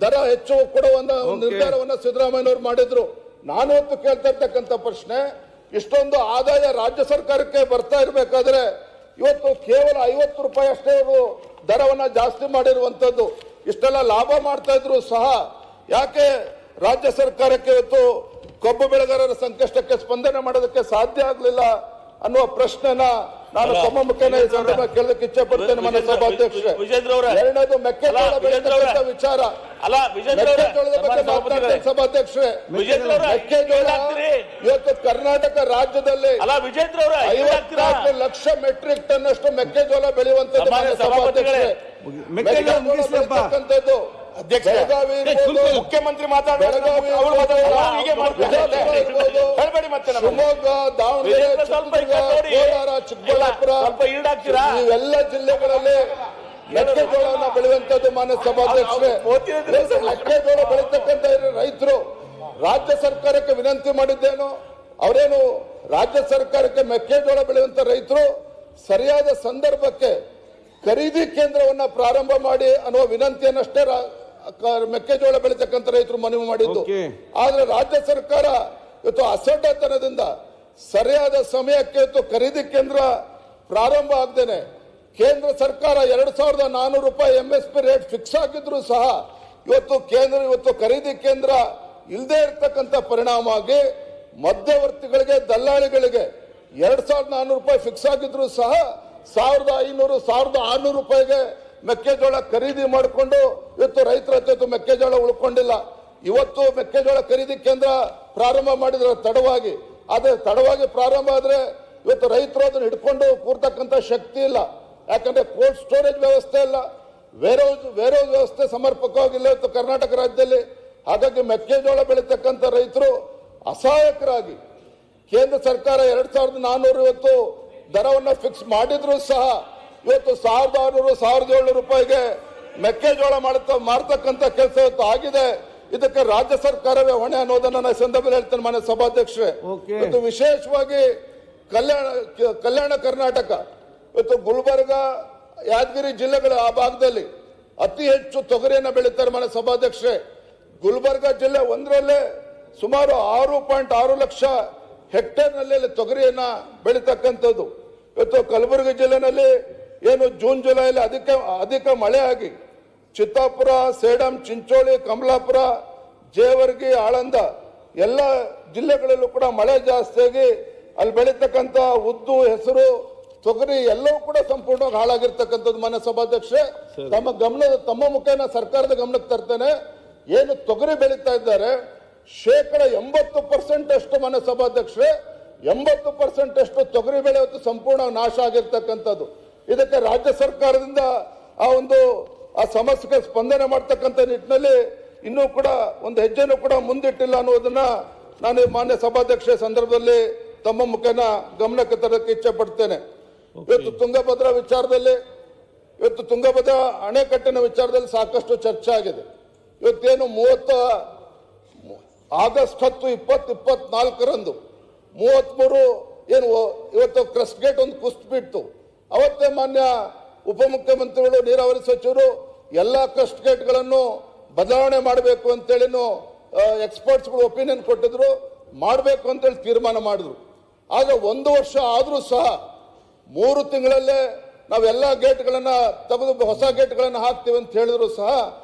ದರ ಹೆಚ್ಚು ಕೊಡುವ ನಿರ್ಧಾರವನ್ನು ಸಿದ್ದರಾಮಯ್ಯನವರು ಮಾಡಿದ್ರು. ನಾನು ಇವತ್ತು ಕೇಳ್ತಾ ಇರ್ತಕ್ಕಂಥ ಪ್ರಶ್ನೆ, ಇಷ್ಟೊಂದು ಆದಾಯ ರಾಜ್ಯ ಸರ್ಕಾರಕ್ಕೆ ಬರ್ತಾ ಇರಬೇಕಾದ್ರೆ ಇವತ್ತು ಕೇವಲ 50 ರೂಪಾಯಿ ಅಷ್ಟೇ ಇವರು ದರವನ್ನ ಜಾಸ್ತಿ ಮಾಡಿರುವಂತದ್ದು. ಇಷ್ಟೆಲ್ಲ ಲಾಭ ಮಾಡ್ತಾ ಇದ್ರು ಸಹ ಯಾಕೆ ರಾಜ್ಯ ಸರ್ಕಾರಕ್ಕೆ ಇವತ್ತು ಕಬ್ಬು ಬೆಳೆಗಾರರ ಸಂಕಷ್ಟಕ್ಕೆ ಸ್ಪಂದನೆ ಮಾಡೋದಕ್ಕೆ ಸಾಧ್ಯ ಆಗಲಿಲ್ಲ ಅನ್ನುವ ಪ್ರಶ್ನೆನ ನಾನು ತಮ್ಮ ಮುಖೇನ ಈ ಸಂದರ್ಭ ಕೇಳಲಿಕ್ಕೆ ಇಚ್ಛೆ ಪಡ್ತೇನೆ ಮನೆ ಸಭಾಧ್ಯಕ್ಷರೇ. ಎರಡನೇದು ಮೆಕ್ಕೆಜೋಳ ಬೆಳೆತಕ್ಕಂಥ ವಿಚಾರ, ಮೆಕ್ಕೆಜೋಳದ ಬಗ್ಗೆ ಮಾತನಾಡ್ತೇನೆ ಸಭಾಧ್ಯಕ್ಷರೇ. ಮೆಕ್ಕೆಜೋಳ ಇವತ್ತು ಕರ್ನಾಟಕ ರಾಜ್ಯದಲ್ಲಿ 54 ಲಕ್ಷ ಮೆಟ್ರಿಕ್ ಟನ್ ಅಷ್ಟು ಮೆಕ್ಕೆಜೋಳ ಬೆಳೆಯುವಂತದ್ದು ಮನೆ ಸಭಾಧ್ಯಕ್ಷರೇ. ಬೆಳೆತಕ್ಕಂಥದ್ದು ಬೆಳಗಾವಿ ಇರ್ಬೋದು, ಮುಖ್ಯಮಂತ್ರಿ ಮಾತಾಡೋದು ಬೆಳಗಾವಿ ಇರ್ಬೋದು, ಶಿವಮೊಗ್ಗ, ದಾವಣಗೆರೆ, ಚಿತ್ರದುರ್ಗ, ಕೋಲಾರ, ಚಿಕ್ಕಬಳ್ಳಾಪುರ ಇವೆಲ್ಲ ಜಿಲ್ಲೆಗಳಲ್ಲಿ ಮೆಕ್ಕೆಜೋಳವನ್ನು ಬೆಳೆಯುವಂತದ್ದು ಮಾನ್ಯ ಸಭಾಧ್ಯಕ್ಷರೇ. ಮೆಕ್ಕೆಜೋಳ ಬೆಳೀತಕ್ಕಂಥ ರೈತರು ರಾಜ್ಯ ಸರ್ಕಾರಕ್ಕೆ ವಿನಂತಿ ಮಾಡಿದ್ದೇನು, ಅವರೇನು ರಾಜ್ಯ ಸರ್ಕಾರಕ್ಕೆ ಮೆಕ್ಕೆಜೋಳ ಬೆಳೆಯುವಂತ ರೈತರು ಸರಿಯಾದ ಸಂದರ್ಭಕ್ಕೆ ಖರೀದಿ ಕೇಂದ್ರವನ್ನ ಪ್ರಾರಂಭ ಮಾಡಿ ಅನ್ನುವ ವಿನಂತಿಯನ್ನಷ್ಟೇ ಮೆಕ್ಕೆಜೋಳ ಬೆಳೀತಕ್ಕಂಥ ರೈತರು ಮನವಿ ಮಾಡಿದ್ದು. ಆದ್ರೆ ರಾಜ್ಯ ಸರ್ಕಾರ ಇವತ್ತು ಅಸಡ್ಡತನದಿಂದ ಸರಿಯಾದ ಸಮಯಕ್ಕೆ ಇವತ್ತು ಖರೀದಿ ಕೇಂದ್ರ ಪ್ರಾರಂಭ ಆಗದೇನೆ ಕೇಂದ್ರ ಸರ್ಕಾರ 2400 ರೂಪಾಯಿ MSP ರೇಟ್ ಫಿಕ್ಸ್ ಆಗಿದ್ರು ಸಹ ಇವತ್ತು ಖರೀದಿ ಕೇಂದ್ರ ಇಲ್ಲದೆ ಇರತಕ್ಕಂಥ ಪರಿಣಾಮ ಆಗಿ ಮಧ್ಯವರ್ತಿಗಳಿಗೆ, ದಲ್ಲಾಳಿಗಳಿಗೆ 2400 ರೂಪಾಯಿ ಫಿಕ್ಸ್ ಆಗಿದ್ರು ಸಹ 1500, 1600 ರೂಪಾಯಿಗೆ ಮೆಕ್ಕೆಜೋಳ ಖರೀದಿ ಮಾಡಿಕೊಂಡು ಇವತ್ತು ರೈತರ ಹತ್ರ ಮೆಕ್ಕೆಜೋಳ ಉಳ್ಕೊಂಡಿಲ್ಲ. ಇವತ್ತು ಮೆಕ್ಕೆಜೋಳ ಖರೀದಿ ಕೇಂದ್ರ ಪ್ರಾರಂಭ ಮಾಡಿದ್ರೆ ತಡವಾಗಿ, ಆದ್ರೆ ತಡವಾಗಿ ಪ್ರಾರಂಭ ಆದ್ರೆ ಇವತ್ತು ರೈತರು ಅದನ್ನು ಹಿಡ್ಕೊಂಡು ಕೂರ್ತಕ್ಕಂಥ ಶಕ್ತಿ ಇಲ್ಲ. ಯಾಕಂದ್ರೆ ಕೋಲ್ಡ್ ಸ್ಟೋರೇಜ್ ವ್ಯವಸ್ಥೆ ಇಲ್ಲ, ವೇರೋಸ್ ವ್ಯವಸ್ಥೆ ಸಮರ್ಪಕವಾಗಿಲ್ಲ ಇವತ್ತು ಕರ್ನಾಟಕ ರಾಜ್ಯದಲ್ಲಿ. ಹಾಗಾಗಿ ಮೆಕ್ಕೆಜೋಳ ಬೆಳೀತಕ್ಕಂಥ ರೈತರು ಅಸಹಾಯಕರಾಗಿ ಕೇಂದ್ರ ಸರ್ಕಾರ 2400 ಇವತ್ತು ದರವನ್ನು ಫಿಕ್ಸ್ ಮಾಡಿದ್ರು ಸಹ ಇವತ್ತು 1600, 1700 ರೂಪಾಯಿಗೆ ಮೆಕ್ಕೆಜೋಳ ಮಾರ್ತಕ್ಕಂಥ ಕೆಲಸ ಇವತ್ತು ಆಗಿದೆ. ಇದಕ್ಕೆ ರಾಜ್ಯ ಸರ್ಕಾರವೇ ಹೊಣೆ ಅನ್ನೋದನ್ನ ನಾನು ಸಂದರ್ಭದಲ್ಲಿ ಹೇಳ್ತೇನೆ ಮಾನ್ಯ ಸಭಾಧ್ಯಕ್ಷರೇ. ಇವತ್ತು ವಿಶೇಷವಾಗಿ ಕಲ್ಯಾಣ ಕರ್ನಾಟಕ, ಇವತ್ತು ಗುಲ್ಬರ್ಗ, ಯಾದಗಿರಿ ಜಿಲ್ಲೆಗಳ ಆ ಭಾಗದಲ್ಲಿ ಅತಿ ಹೆಚ್ಚು ತೊಗರಿಯನ್ನು ಬೆಳೀತಾರೆ ಮಾನ್ಯ ಸಭಾಧ್ಯಕ್ಷರೇ. ಗುಲ್ಬರ್ಗ ಜಿಲ್ಲೆ ಒಂದರಲ್ಲೇ ಸುಮಾರು 6.6 ಲಕ್ಷ ಹೆಕ್ಟೇರ್ನಲ್ಲಿ ತೊಗರಿಯನ್ನ ಬೆಳೀತಕ್ಕಂಥದ್ದು. ಇವತ್ತು ಕಲಬುರಗಿ ಜಿಲ್ಲೆನಲ್ಲಿ ಏನು ಜೂನ್ ಜುಲೈಲಿ ಅಧಿಕ ಮಳೆ ಆಗಿ ಚಿತ್ತಾಪುರ, ಸೇಡಂ, ಚಿಂಚೋಳಿ, ಕಮಲಾಪುರ, ಜೇವರ್ಗಿ, ಆಳಂದ ಎಲ್ಲ ಜಿಲ್ಲೆಗಳಲ್ಲೂ ಕೂಡ ಮಳೆ ಜಾಸ್ತಿಯಾಗಿ ಅಲ್ಲಿ ಬೆಳೀತಕ್ಕಂಥ ಉದ್ದು, ಹೆಸರು, ತೊಗರಿ ಎಲ್ಲವೂ ಕೂಡ ಸಂಪೂರ್ಣವಾಗಿ ಹಾಳಾಗಿರ್ತಕ್ಕಂಥದ್ದು ಮಾನ್ಯ ಸಭಾಧ್ಯಕ್ಷರೇ. ತಮ್ಮ ಮುಖೇನ ಸರ್ಕಾರದ ಗಮನಕ್ಕೆ ತರ್ತೇನೆ. ಏನು ತೊಗರಿ ಬೆಳೀತಾ ಇದ್ದಾರೆ 80% ಅಷ್ಟು ಮಾನ್ಯ ಸಭಾಧ್ಯಕ್ಷರೇ, 80% ಅಷ್ಟು ತೊಗರಿ ಬೆಳೆ ಹೊತ್ತು ಸಂಪೂರ್ಣ ನಾಶ ಆಗಿರ್ತಕ್ಕಂಥದ್ದು. ಇದಕ್ಕೆ ರಾಜ್ಯ ಸರ್ಕಾರದಿಂದ ಆ ಸಮಸ್ಯೆಗೆ ಸ್ಪಂದನೆ ಮಾಡ್ತಕ್ಕಂಥ ನಿಟ್ಟಿನಲ್ಲಿ ಇನ್ನೂ ಕೂಡ ಒಂದು ಹೆಜ್ಜೆನೂ ಕೂಡ ಮುಂದಿಟ್ಟಿಲ್ಲ ಅನ್ನೋದನ್ನ ನಾನು ಮಾನ್ಯ ಸಭಾಧ್ಯಕ್ಷ ಸಂದರ್ಭದಲ್ಲಿ ತಮ್ಮ ಮುಖೇನ ಗಮನಕ್ಕೆ ತರಕ್ಕೆ ಇಚ್ಛೆ ಪಡ್ತೇನೆ. ಇವತ್ತು ತುಂಗಭದ್ರಾ ಅಣೆಕಟ್ಟಿನ ವಿಚಾರದಲ್ಲಿ ಸಾಕಷ್ಟು ಚರ್ಚೆ ಆಗಿದೆ. ಇವತ್ತೇನು ಆಗಸ್ಟ್ 10, 2024 33 ಏನು ಇವತ್ತು ಕ್ರಸ್ಟ್ ಗೇಟ್ ಒಂದು ಕುಸಿದ್ಬಿಟ್ಟು ಅವತ್ತೇ ಮಾನ್ಯ ಉಪಮುಖ್ಯಮಂತ್ರಿಗಳು, ನೀರಾವರಿ ಸಚಿವರು ಎಲ್ಲಾ ಕ್ರಸ್ಟ್ ಗೇಟ್ಗಳನ್ನು ಬದಲಾವಣೆ ಮಾಡಬೇಕು ಅಂತೇಳಿ ಎಕ್ಸ್ಪರ್ಟ್ಸ್ಗಳು ಒಪಿನಿಯನ್ ಕೊಟ್ಟಿದ್ರು, ಮಾಡಬೇಕು ಅಂತೇಳಿ ತೀರ್ಮಾನ ಮಾಡಿದ್ರು. ಆಗ 1 ವರ್ಷ ಆದ್ರೂ ಸಹ 3 ತಿಂಗಳಲ್ಲೇ ನಾವೆಲ್ಲ ಗೇಟ್ಗಳನ್ನ ತೆಗೆದು ಹೊಸ ಗೇಟ್ಗಳನ್ನ ಹಾಕ್ತೀವಿ ಅಂತ ಹೇಳಿದ್ರು ಸಹ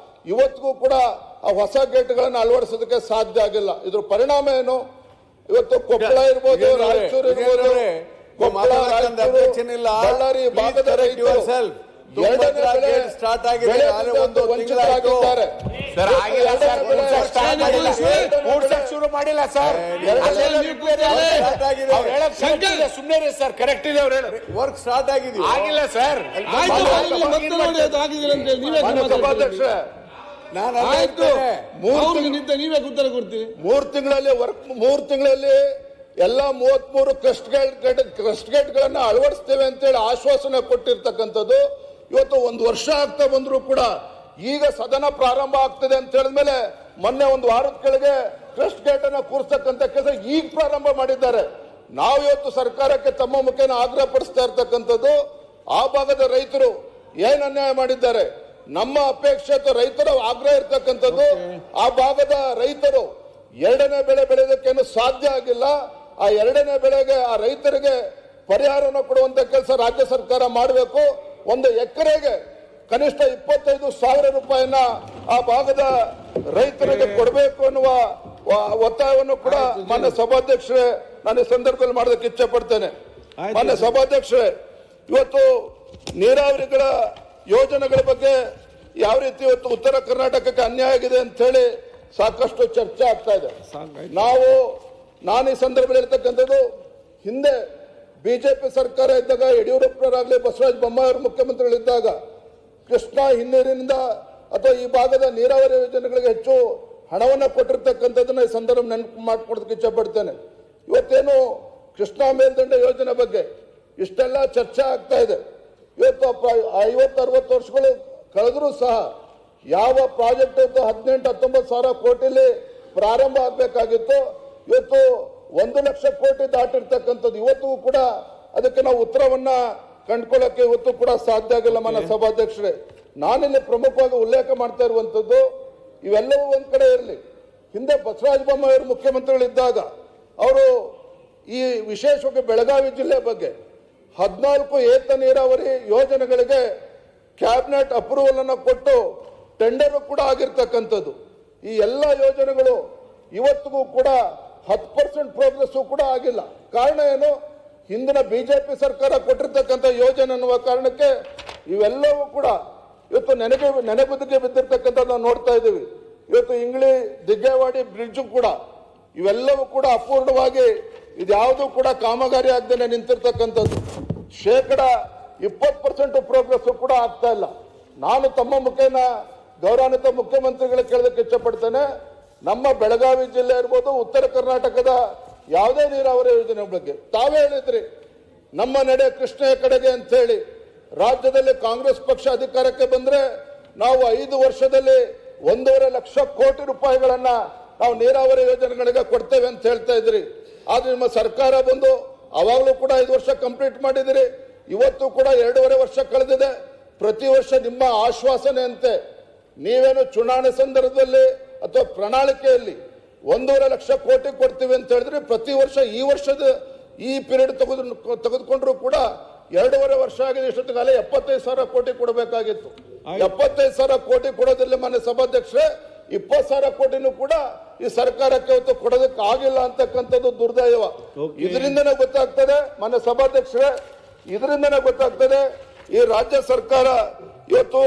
ಇವತ್ತಿಗೂ ಕೂಡ ಆ ಹೊಸ ಗೇಟ್ಗಳನ್ನು ಅಳವಡಿಸೋದಕ್ಕೆ ಸಾಧ್ಯ ಆಗಿಲ್ಲ. ಇದ್ರ ಪರಿಣಾಮ ಏನು? ಇವತ್ತು ಕೊಪ್ಪಳ ಇರ್ಬೋದು, ರಾಯಚೂರು ಇರ್ಬೋದು, ಬಳ್ಳಾರಿ ಭಾಗದ ರೈತರು ಸ್ಟಾರ್ಟ್ ಆಗಿದೆ, ವಂಚಿತರಾಗಿದ್ದಾರೆ. ಶುರು ಮಾಡಿಲ್ಲ ಸರ್, ಸುಮ್ಮನೆ ಸರ್, ಕರೆಕ್ಟ್ ಇದೆ ಅವ್ರು ಹೇಳಿ. ವರ್ಕ್ ಸ್ಟಾರ್ಟ್ ಆಗಿದೆ, ಆಗಿಲ್ಲ ಸರ್. ಸಭಾಧ್ಯಕ್ಷ ಆಯ್ತು, ನೀವೇ ಉತ್ತರ ಕೊಡ್ತೀವಿ. 3 ತಿಂಗಳಲ್ಲಿ ಎಲ್ಲ 33 ಕ್ರಸ್ಟ್ ಗೇಟ್ಗಳನ್ನ ಅಳವಡಿಸ್ತೇವೆ ಅಂತೇಳಿ ಆಶ್ವಾಸನೆ ಕೊಟ್ಟಿರ್ತಕ್ಕಂಥದ್ದು ಇವತ್ತು 1 ವರ್ಷ ಆಗ್ತಾ ಬಂದ್ರು ಕೂಡ ಈಗ ಸದನ ಪ್ರಾರಂಭ ಆಗ್ತದೆ ಅಂತ ಹೇಳಿದ್ಮೇಲೆ ಮೊನ್ನೆ 1 ವಾರದ ಕೆಳಗೆ ಕ್ರಸ್ಟ್ ಗೇಟ್ ಅನ್ನ ಕೂರಿಸ್ತಕ್ಕಂಥ ಕೆಲಸ ಈಗ ಪ್ರಾರಂಭ ಮಾಡಿದ್ದಾರೆ. ನಾವು ಇವತ್ತು ಸರ್ಕಾರಕ್ಕೆ ತಮ್ಮ ಮುಖೇನ ಆಗ್ರಹ ಪಡಿಸ್ತಾ ಇರ್ತಕ್ಕಂಥದ್ದು, ಆ ಭಾಗದ ರೈತರು ಏನ್ ಅನ್ಯಾಯ ಮಾಡಿದ್ದಾರೆ, ನಮ್ಮ ಅಪೇಕ್ಷೆ ರೈತರ ಆಗ್ರಹ ಇರ್ತಕ್ಕಂಥದ್ದು, ಆ ಭಾಗದ ರೈತರು 2ನೇ ಬೆಳೆ ಬೆಳೆಯೋದಕ್ಕೇನು ಸಾಧ್ಯ ಆಗಿಲ್ಲ. ಆ ಎರಡನೇ ಬೆಳೆಗೆ ಆ ರೈತರಿಗೆ ಪರಿಹಾರನ ಕೊಡುವಂತ ಕೆಲಸ ರಾಜ್ಯ ಸರ್ಕಾರ ಮಾಡಬೇಕು. ಒಂದು ಎಕರೆಗೆ ಕನಿಷ್ಠ 25,000 ರೂಪಾಯಿನ ಆ ಭಾಗದ ರೈತರಿಗೆ ಕೊಡಬೇಕು ಅನ್ನುವ ಒತ್ತಾಯವನ್ನು ಕೂಡ ಮಾನ್ಯ ಸಭಾಧ್ಯಕ್ಷರೇ ನಾನು ಈ ಸಂದರ್ಭದಲ್ಲಿ ಮಾಡೋದಕ್ಕೆ ಇಚ್ಛೆ ಪಡ್ತೇನೆ. ಮಾನ್ಯ ಸಭಾಧ್ಯಕ್ಷರೇ, ಇವತ್ತು ನೀರಾವರಿಗಳ ಯೋಜನೆಗಳ ಬಗ್ಗೆ ಯಾವ ರೀತಿ ಇವತ್ತು ಉತ್ತರ ಕರ್ನಾಟಕಕ್ಕೆ ಅನ್ಯಾಯ ಆಗಿದೆ ಅಂತ ಹೇಳಿ ಸಾಕಷ್ಟು ಚರ್ಚೆ ಆಗ್ತಾ ಇದೆ. ನಾನು ಈ ಸಂದರ್ಭದಲ್ಲಿ ಇರ್ತಕ್ಕಂಥದ್ದು, ಹಿಂದೆ ಬಿಜೆಪಿ ಸರ್ಕಾರ ಇದ್ದಾಗ ಯಡಿಯೂರಪ್ಪರಾಗಲಿ ಬಸವರಾಜ ಬೊಮ್ಮಾಯಿ ಮುಖ್ಯಮಂತ್ರಿಗಳಿದ್ದಾಗ ಕೃಷ್ಣಾ ಹಿನ್ನೀರಿನಿಂದ ಅಥವಾ ಈ ಭಾಗದ ನೀರಾವರಿ ಯೋಜನೆಗಳಿಗೆ ಹೆಚ್ಚು ಹಣವನ್ನು ಕೊಟ್ಟಿರ್ತಕ್ಕಂಥದ್ದನ್ನ ಈ ಸಂದರ್ಭ ನೆನಪು ಮಾಡ್ಕೊಡೋದಕ್ಕೆ ಇಚ್ಛೆ ಪಡ್ತೇನೆ. ಇವತ್ತೇನು ಕೃಷ್ಣಾ ಮೇಲ್ದಂಡೆ ಯೋಜನೆ ಬಗ್ಗೆ ಇಷ್ಟೆಲ್ಲ ಚರ್ಚೆ ಆಗ್ತಾ ಇದೆ. ಇವತ್ತು 50-60 ವರ್ಷಗಳು ಕಳೆದರೂ ಸಹ ಯಾವ ಪ್ರಾಜೆಕ್ಟ್ 18-19 ಸಾವಿರ ಕೋಟಿಲಿ ಪ್ರಾರಂಭ ಆಗಬೇಕಾಗಿತ್ತು, ಇವತ್ತು 1 ಲಕ್ಷ ಕೋಟಿ ದಾಟಿರ್ತಕ್ಕಂಥದ್ದು. ಇವತ್ತಿಗೂ ಕೂಡ ಅದಕ್ಕೆ ನಾವು ಉತ್ತರವನ್ನ ಕಂಡುಕೊಳ್ಳಕ್ಕೆ ಇವತ್ತು ಕೂಡ ಸಾಧ್ಯ ಆಗಿಲ್ಲ. ಮಾನ್ಯ ಸಭಾಧ್ಯಕ್ಷರೇ, ನಾನಿಲ್ಲಿ ಪ್ರಮುಖವಾಗಿ ಉಲ್ಲೇಖ ಮಾಡ್ತಾ ಇರುವಂತದ್ದು, ಇವೆಲ್ಲವೂ ಒಂದ್ ಕಡೆ ಇರಲಿ, ಹಿಂದೆ ಬಸವರಾಜ ಬೊಮ್ಮಾಯಿ ಅವರು ಮುಖ್ಯಮಂತ್ರಿಗಳಿದ್ದಾಗ ಅವರು ಈ ವಿಶೇಷವಾಗಿ ಬೆಳಗಾವಿ ಜಿಲ್ಲೆ ಬಗ್ಗೆ 14 ಏತ ನೀರಾವರಿ ಯೋಜನೆಗಳಿಗೆ ಕ್ಯಾಬಿನೆಟ್ ಅಪ್ರೂವಲ್ ಅನ್ನು ಕೊಟ್ಟು ಟೆಂಡರ್ ಕೂಡ ಆಗಿರ್ತಕ್ಕಂಥದ್ದು. ಈ ಎಲ್ಲ ಯೋಜನೆಗಳು ಇವತ್ತಿಗೂ ಕೂಡ 10% ಪ್ರೋಗ್ರೆಸ್ ಕೂಡ ಆಗಿಲ್ಲ. ಕಾರಣ ಏನು? ಹಿಂದಿನ ಬಿಜೆಪಿ ಸರ್ಕಾರ ಕೊಟ್ಟಿರ್ತಕ್ಕಂಥ ಯೋಜನೆ ಅನ್ನುವ ಕಾರಣಕ್ಕೆ ಇವೆಲ್ಲವೂ ಕೂಡ ಇವತ್ತು ನೆನೆಗುದಿಗೆ ಬಿದ್ದಿರ್ತಕ್ಕಂಥ ನಾವು ನೋಡ್ತಾ ಇದ್ದೀವಿ. ಇವತ್ತು ಇಂಗ್ಳಿ ದಿಗ್ಗೇವಾಡಿ ಬ್ರಿಡ್ಜ್ ಕೂಡ ಇವೆಲ್ಲವೂ ಕೂಡ ಅಪೂರ್ಣವಾಗಿ ಇದ್ಯಾವುದೂ ಕೂಡ ಕಾಮಗಾರಿ ಆಗದೇನೆ ನಿಂತಿರ್ತಕ್ಕಂಥದ್ದು. 20% ಪ್ರೋಗ್ರೆಸ್ ಕೂಡ ಆಗ್ತಾ ಇಲ್ಲ. ನಾನು ತಮ್ಮ ಮುಖೇನ ಗೌರವಾನ್ವಿತ ಮುಖ್ಯಮಂತ್ರಿಗಳಿಗೆ ಕೇಳೋದಕ್ಕೆ ಇಚ್ಛಪಡ್ತೇನೆ, ನಮ್ಮ ಬೆಳಗಾವಿ ಜಿಲ್ಲೆ ಇರ್ಬೋದು, ಉತ್ತರ ಕರ್ನಾಟಕದ ಯಾವುದೇ ನೀರಾವರಿ ಯೋಜನೆ ಬಗ್ಗೆ ತಾವೇ ಹೇಳಿದ್ರಿ ನಮ್ಮ ನಡೆ ಕೃಷ್ಣೆಯ ಕಡೆಗೆ ಅಂತ ಹೇಳಿ. ರಾಜ್ಯದಲ್ಲಿ ಕಾಂಗ್ರೆಸ್ ಪಕ್ಷ ಅಧಿಕಾರಕ್ಕೆ ಬಂದ್ರೆ ನಾವು 5 ವರ್ಷದಲ್ಲಿ 1.5 ಲಕ್ಷ ಕೋಟಿ ರೂಪಾಯಿಗಳನ್ನ ನಾವು ನೀರಾವರಿ ಯೋಜನೆಗಳಿಗೆ ಕೊಡ್ತೇವೆ ಅಂತ ಹೇಳ್ತಾ ಇದ್ರಿ. ಆದ್ರೆ ನಿಮ್ಮ ಸರ್ಕಾರ ಬಂದು ಅವಾಗಲೂ ಕೂಡ 5 ವರ್ಷ ಕಂಪ್ಲೀಟ್ ಮಾಡಿದಿರಿ. ಇವತ್ತು ಕೂಡ 2.5 ವರ್ಷ ಕಳೆದಿದೆ. ಪ್ರತಿ ವರ್ಷ ನಿಮ್ಮ ಆಶ್ವಾಸನೆ ಅಂತೆ ನೀವೇನು ಚುನಾವಣೆ ಸಂದರ್ಭದಲ್ಲಿ ಅಥವಾ ಪ್ರಣಾಳಿಕೆಯಲ್ಲಿ 1.5 ಲಕ್ಷ ಕೋಟಿ ಕೊಡ್ತೀವಿ ಅಂತ ಹೇಳಿದ್ರೆ, ಪ್ರತಿ ವರ್ಷ ಈ ವರ್ಷದ ಈ ಪೀರಿಯಡ್ ತೆಗೆದುಕೊಂಡ್ರು ಕೂಡ 2.5 ವರ್ಷ ಆಗಿದೆ. ಇಷ್ಟೊತ್ತಿಗಾಲ 75,000 ಕೋಟಿ ಕೊಡಬೇಕಾಗಿತ್ತು. 75,000 ಕೋಟಿ ಕೊಡೋದ್ರಲ್ಲಿ ಮಾನ್ಯ ಸಭಾಧ್ಯಕ್ಷರೇ 20,000 ಕೋಟಿನೂ ಕೂಡ ಈ ಸರ್ಕಾರಕ್ಕೆ ಇವತ್ತು ಕೊಡೋದಕ್ಕೆ ಆಗಿಲ್ಲ ಅಂತಕ್ಕಂಥದ್ದು ದುರ್ದೈವ. ಇದರಿಂದನೇ ಗೊತ್ತಾಗ್ತದೆ ಮಾನ್ಯ ಸಭಾಧ್ಯಕ್ಷರೇ, ಇದರಿಂದನೇ ಗೊತ್ತಾಗ್ತದೆ ಈ ರಾಜ್ಯ ಸರ್ಕಾರ ಇವತ್ತು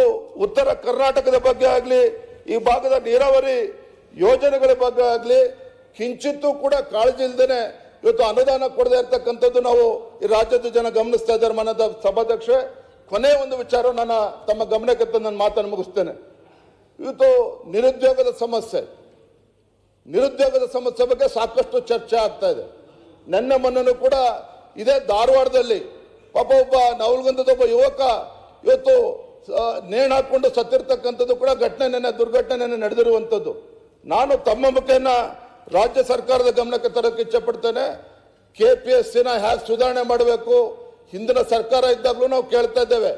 ಉತ್ತರ ಕರ್ನಾಟಕದ ಬಗ್ಗೆ ಆಗ್ಲಿ, ಈ ಭಾಗದ ನೀರಾವರಿ ಯೋಜನೆಗಳ ಬಗ್ಗೆ ಆಗ್ಲಿ ಕಿಂಚಿತ್ತೂ ಕೂಡ ಕಾಳಜಿ ಇಲ್ದೇನೆ ಇವತ್ತು ಅನುದಾನ ಕೊಡದೇ ಇರ್ತಕ್ಕಂಥದ್ದು ನಾವು ಈ ರಾಜ್ಯದ ಜನ ಗಮನಿಸ್ತಾ ಇದ್ದಾರೆ. ಮಾನ್ಯ ಸಭಾಧ್ಯಕ್ಷರೇ, ಕೊನೆ ಒಂದು ವಿಚಾರ ನನ್ನ ತಮ್ಮ ಗಮನಕ್ಕೆ ತಂದು ನನ್ನ ಮಾತನ್ನು ಮುಗಿಸ್ತೇನೆ. ಇವತ್ತು ನಿರುದ್ಯೋಗದ ಸಮಸ್ಯೆ ಬಗ್ಗೆ ಸಾಕಷ್ಟು ಚರ್ಚೆ ಆಗ್ತಾ ಇದೆ. ಮೊನ್ನೆ ಕೂಡ ಇದೇ ಧಾರವಾಡದಲ್ಲಿ ಪಾಪ ಒಬ್ಬ ನವಲಗುಂದದ ಒಬ್ಬ ಯುವಕ ಇವತ್ತು ನೇಣು ಹಾಕೊಂಡು ಸತ್ತಿರ್ತಕ್ಕಂಥದ್ದು ಕೂಡ ದುರ್ಘಟನೆ ನಡೆದಿರುವಂಥದ್ದು. ನಾನು ತಮ್ಮ ಮುಖೇನ ರಾಜ್ಯ ಸರ್ಕಾರದ ಗಮನಕ್ಕೆ ತರಕ್ಕೆ ಇಚ್ಛೆ ಪಡ್ತೇನೆ. KPSCನ ಹ್ಯಾಕ್ ಸುಧಾರಣೆ ಮಾಡಬೇಕು. ಹಿಂದಿನ ಸರ್ಕಾರ ಇದ್ದಾಗಲೂ ನಾವು ಕೇಳ್ತಾ ಇದ್ದೇವೆ,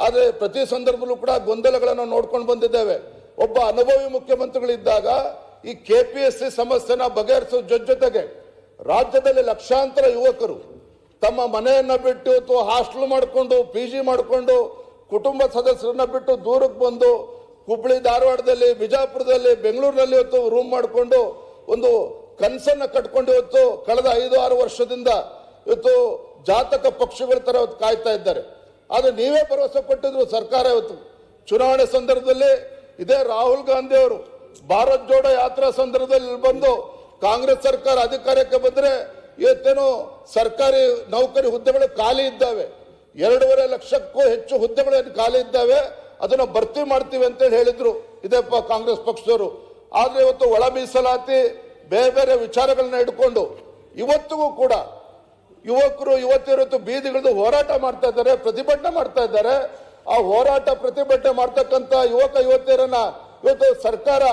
ಆದರೆ ಪ್ರತಿ ಸಂದರ್ಭದಲ್ಲೂ ಕೂಡ ಗೊಂದಲಗಳನ್ನು ನೋಡ್ಕೊಂಡು ಬಂದಿದ್ದೇವೆ. ಒಬ್ಬ ಅನುಭವಿ ಮುಖ್ಯಮಂತ್ರಿಗಳಿದ್ದಾಗ ಈ KPSC ಸಮಸ್ಯೆನ ಬಗೆಹರಿಸೋ ಜೊತೆಗೆ ರಾಜ್ಯದಲ್ಲಿ ಲಕ್ಷಾಂತರ ಯುವಕರು ತಮ್ಮ ಮನೆಯನ್ನ ಬಿಟ್ಟು ಅಥವಾ ಹಾಸ್ಟೆಲ್ ಮಾಡಿಕೊಂಡು PG ಮಾಡಿಕೊಂಡು ಕುಟುಂಬ ಸದಸ್ಯರನ್ನ ಬಿಟ್ಟು ದೂರಕ್ಕೆ ಬಂದು ಹುಬ್ಬಳ್ಳಿ ಧಾರವಾಡದಲ್ಲಿ, ಬಿಜಾಪುರದಲ್ಲಿ, ಬೆಂಗಳೂರಿನಲ್ಲಿ ಇವತ್ತು ರೂಮ್ ಮಾಡಿಕೊಂಡು ಒಂದು ಕನಸನ್ನ ಕಟ್ಕೊಂಡು ಇವತ್ತು ಕಳೆದ 5-6 ವರ್ಷದಿಂದ ಇವತ್ತು ಜಾತಕ ಪಕ್ಷಿಗಳ ತರ ಇವತ್ತು ಕಾಯ್ತಾ ಇದ್ದಾರೆ. ಆದ್ರೆ ನೀವೇ ಭರವಸೆ ಕೊಟ್ಟಿದ್ರು ಸರ್ಕಾರ. ಇವತ್ತು ಚುನಾವಣೆ ಸಂದರ್ಭದಲ್ಲಿ ಇದೇ ರಾಹುಲ್ ಗಾಂಧಿ ಅವರು ಭಾರತ್ ಜೋಡೋ ಯಾತ್ರಾ ಸಂದರ್ಭದಲ್ಲಿ ಬಂದು ಕಾಂಗ್ರೆಸ್ ಸರ್ಕಾರ ಅಧಿಕಾರಕ್ಕೆ ಬಂದ್ರೆ ಇವತ್ತೇನು ಸರ್ಕಾರಿ ನೌಕರಿ ಹುದ್ದೆಗಳು ಖಾಲಿ ಇದ್ದಾವೆ, 2.5 ಲಕ್ಷಕ್ಕೂ ಹೆಚ್ಚು ಹುದ್ದೆಗಳು ಖಾಲಿ ಇದ್ದಾವೆ, ಅದನ್ನ ಭರ್ತಿ ಮಾಡ್ತೀವಿ ಅಂತ ಹೇಳಿದ್ರು ಇದೇ ಕಾಂಗ್ರೆಸ್ ಪಕ್ಷದವರು. ಆದ್ರೆ ಇವತ್ತು ಒಳ ಮೀಸಲಾತಿ ಬೇರೆ ಬೇರೆ ವಿಚಾರಗಳನ್ನ ಇಟ್ಕೊಂಡು ಇವತ್ತಿಗೂ ಕೂಡ ಯುವಕರು ಇವತ್ತು ಬೀದಿಗಿಳಿದು ಹೋರಾಟ ಮಾಡ್ತಾ ಇದ್ದಾರೆ, ಪ್ರತಿಭಟನೆ ಮಾಡ್ತಾ ಇದ್ದಾರೆ. ಆ ಹೋರಾಟ ಪ್ರತಿಭಟನೆ ಮಾಡ್ತಕ್ಕಂಥ ಯುವಕ ಯುವತಿಯರನ್ನ ಇವತ್ತು ಸರ್ಕಾರ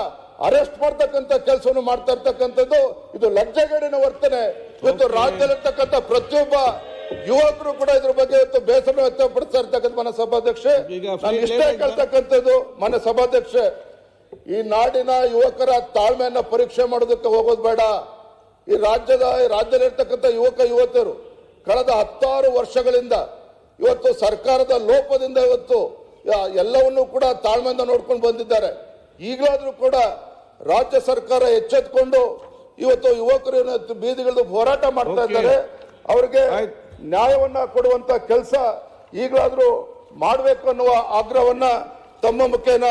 ಅರೆಸ್ಟ್ ಮಾಡ್ತಕ್ಕಂಥ ಕೆಲಸವನ್ನು ಮಾಡ್ತಾ ಇರ್ತಕ್ಕಂಥದ್ದು ಇದು ಲಜ್ಜೆಗೇಡಿನ ವರ್ತನೆ. ಇವತ್ತು ರಾಜ್ಯದಲ್ಲಿರ್ತಕ್ಕಂಥ ಪ್ರತಿಯೊಬ್ಬ ಯುವಕರು ಕೂಡ ಇದ್ರ ಬಗ್ಗೆ ಇವತ್ತು ಬೇಸರ ವ್ಯಕ್ತಪಡಿಸ್ತಾ ಇರ್ತಕ್ಕಂಥ ಮಾನ್ಯ ಸಭಾಧ್ಯಕ್ಷೆ, ನಾನು ಇಷ್ಟೇ ಕೇಳ್ತಕ್ಕಂಥದ್ದು ಮಾನ್ಯ ಸಭಾಧ್ಯಕ್ಷೆ, ಈ ನಾಡಿನ ಯುವಕರ ತಾಳ್ಮೆಯನ್ನ ಪರೀಕ್ಷೆ ಮಾಡೋದಕ್ಕೆ ಹೋಗೋದು ಬೇಡ. ಈ ರಾಜ್ಯದಲ್ಲಿರ್ತಕ್ಕಂಥ ಯುವಕ ಯುವತಿಯರು ಕಳೆದ 10 ವರ್ಷಗಳಿಂದ ಇವತ್ತು ಸರ್ಕಾರದ ಲೋಪದಿಂದ ಇವತ್ತು ಎಲ್ಲವನ್ನೂ ಕೂಡ ತಾಳ್ಮೆಯಿಂದ ನೋಡ್ಕೊಂಡು ಬಂದಿದ್ದಾರೆ. ಈಗಲಾದ್ರೂ ಕೂಡ ರಾಜ್ಯ ಸರ್ಕಾರ ಎಚ್ಚೆತ್ತುಕೊಂಡು ಇವತ್ತು ಯುವಕರು ಬೀದಿಗಳಿಂದ ಹೋರಾಟ ಮಾಡ್ತಾ ಇದ್ದಾರೆ. ಅವರಿಗೆ ನ್ಯಾಯವನ್ನ ಕೊಡುವಂತ ಕೆಲಸ ಈಗಲಾದ್ರೂ ಮಾಡಬೇಕು ಅನ್ನುವ ಆಗ್ರಹವನ್ನ ತಮ್ಮ ಮುಖೇನ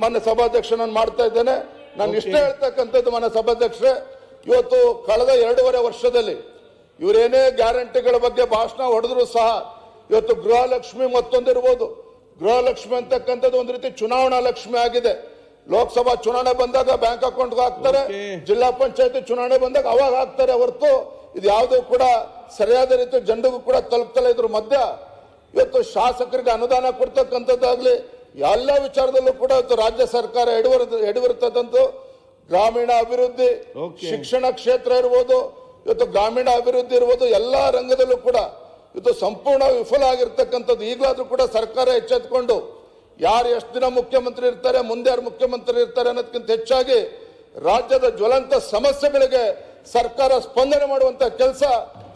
ಮಾನ್ಯ ಸಭಾಧ್ಯಕ್ಷ ನಾನು ಮಾಡ್ತಾ ಇದ್ದೇನೆ. ನಾನು ಇಷ್ಟೇ ಹೇಳ್ತಕ್ಕಂಥದ್ದು ಮಾನ್ಯ ಸಭಾಧ್ಯಕ್ಷರೇ, ಇವತ್ತು ಕಳೆದ 2.5 ವರ್ಷದಲ್ಲಿ ಇವರೇನೇ ಗ್ಯಾರಂಟಿಗಳ ಬಗ್ಗೆ ಭಾಷಣ ಹೊಡೆದ್ರು ಸಹ ಇವತ್ತು ಗೃಹಲಕ್ಷ್ಮಿ ಮತ್ತೊಂದಿರ್ಬೋದು. ಗೃಹಲಕ್ಷ್ಮಿ ಅಂತಕ್ಕಂಥದ್ದು ಒಂದು ರೀತಿ ಚುನಾವಣಾ ಲಕ್ಷ್ಮಿ ಆಗಿದೆ. ಲೋಕಸಭಾ ಚುನಾವಣೆ ಬಂದಾಗ ಬ್ಯಾಂಕ್ ಅಕೌಂಟ್ಗೆ ಹಾಕ್ತಾರೆ, ಜಿಲ್ಲಾ ಪಂಚಾಯತಿ ಚುನಾವಣೆ ಬಂದಾಗ ಅವಾಗ ಹಾಕ್ತಾರೆ ಹೊರತು ಇದು ಯಾವುದೂ ಕೂಡ ಸರಿಯಾದ ರೀತಿ ಜನರಿಗೂ ಕೂಡ ತಲುಪ್ತಲ್ಲ. ಇದ್ರ ಮಧ್ಯ ಇವತ್ತು ಶಾಸಕರಿಗೆ ಅನುದಾನ ಕೊಡ್ತಕ್ಕಂಥದ್ದಾಗ್ಲಿ ಎಲ್ಲ ವಿಚಾರದಲ್ಲೂ ಕೂಡ ಇವತ್ತು ರಾಜ್ಯ ಸರ್ಕಾರ ಎಡವಿರ್ತದಂತೂ ಗ್ರಾಮೀಣ ಅಭಿವೃದ್ಧಿ, ಶಿಕ್ಷಣ ಕ್ಷೇತ್ರ ಇರ್ಬೋದು, ಇವತ್ತು ಗ್ರಾಮೀಣ ಅಭಿವೃದ್ಧಿ ಇರ್ಬೋದು, ಎಲ್ಲಾ ರಂಗದಲ್ಲೂ ಕೂಡ ಇವತ್ತು ಸಂಪೂರ್ಣ ವಿಫಲ ಆಗಿರ್ತಕ್ಕಂಥದ್ದು. ಈಗಲಾದ್ರೂ ಕೂಡ ಸರ್ಕಾರ ಎಚ್ಚೆತ್ತುಕೊಂಡು ಯಾರು ಎಷ್ಟು ದಿನ ಮುಖ್ಯಮಂತ್ರಿ ಇರ್ತಾರೆ, ಮುಂದೆ ಯಾರು ಮುಖ್ಯಮಂತ್ರಿ ಇರ್ತಾರೆ ಅನ್ನೋದಕ್ಕಿಂತ ಹೆಚ್ಚಾಗಿ ರಾಜ್ಯದ ಜ್ವಲಂತ ಸಮಸ್ಯೆಗಳಿಗೆ ಸರ್ಕಾರ ಸ್ಪಂದನೆ ಮಾಡುವಂತ ಕೆಲಸ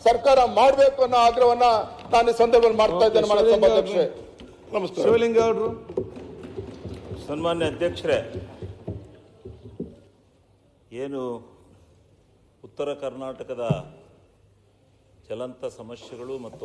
ಸರ್ಕಾರ ಮಾಡಬೇಕು ಅನ್ನೋ ಆಗ್ರಹವನ್ನ ನಾನು ಈ ಸಂದರ್ಭದಲ್ಲಿ ಮಾಡ್ತಾ ಇದ್ದೇನೆ. ಸಭಾಧ್ಯಕ್ಷರೇ ನಮಸ್ಕಾರ. ಶಿವಲಿಂಗ ಅವರು. ಸನ್ಮಾನ್ಯ ಅಧ್ಯಕ್ಷರೇ, ಏನು ಉತ್ತರ ಕರ್ನಾಟಕದ ಜ್ವಲಂತ ಸಮಸ್ಯೆಗಳು ಮತ್ತು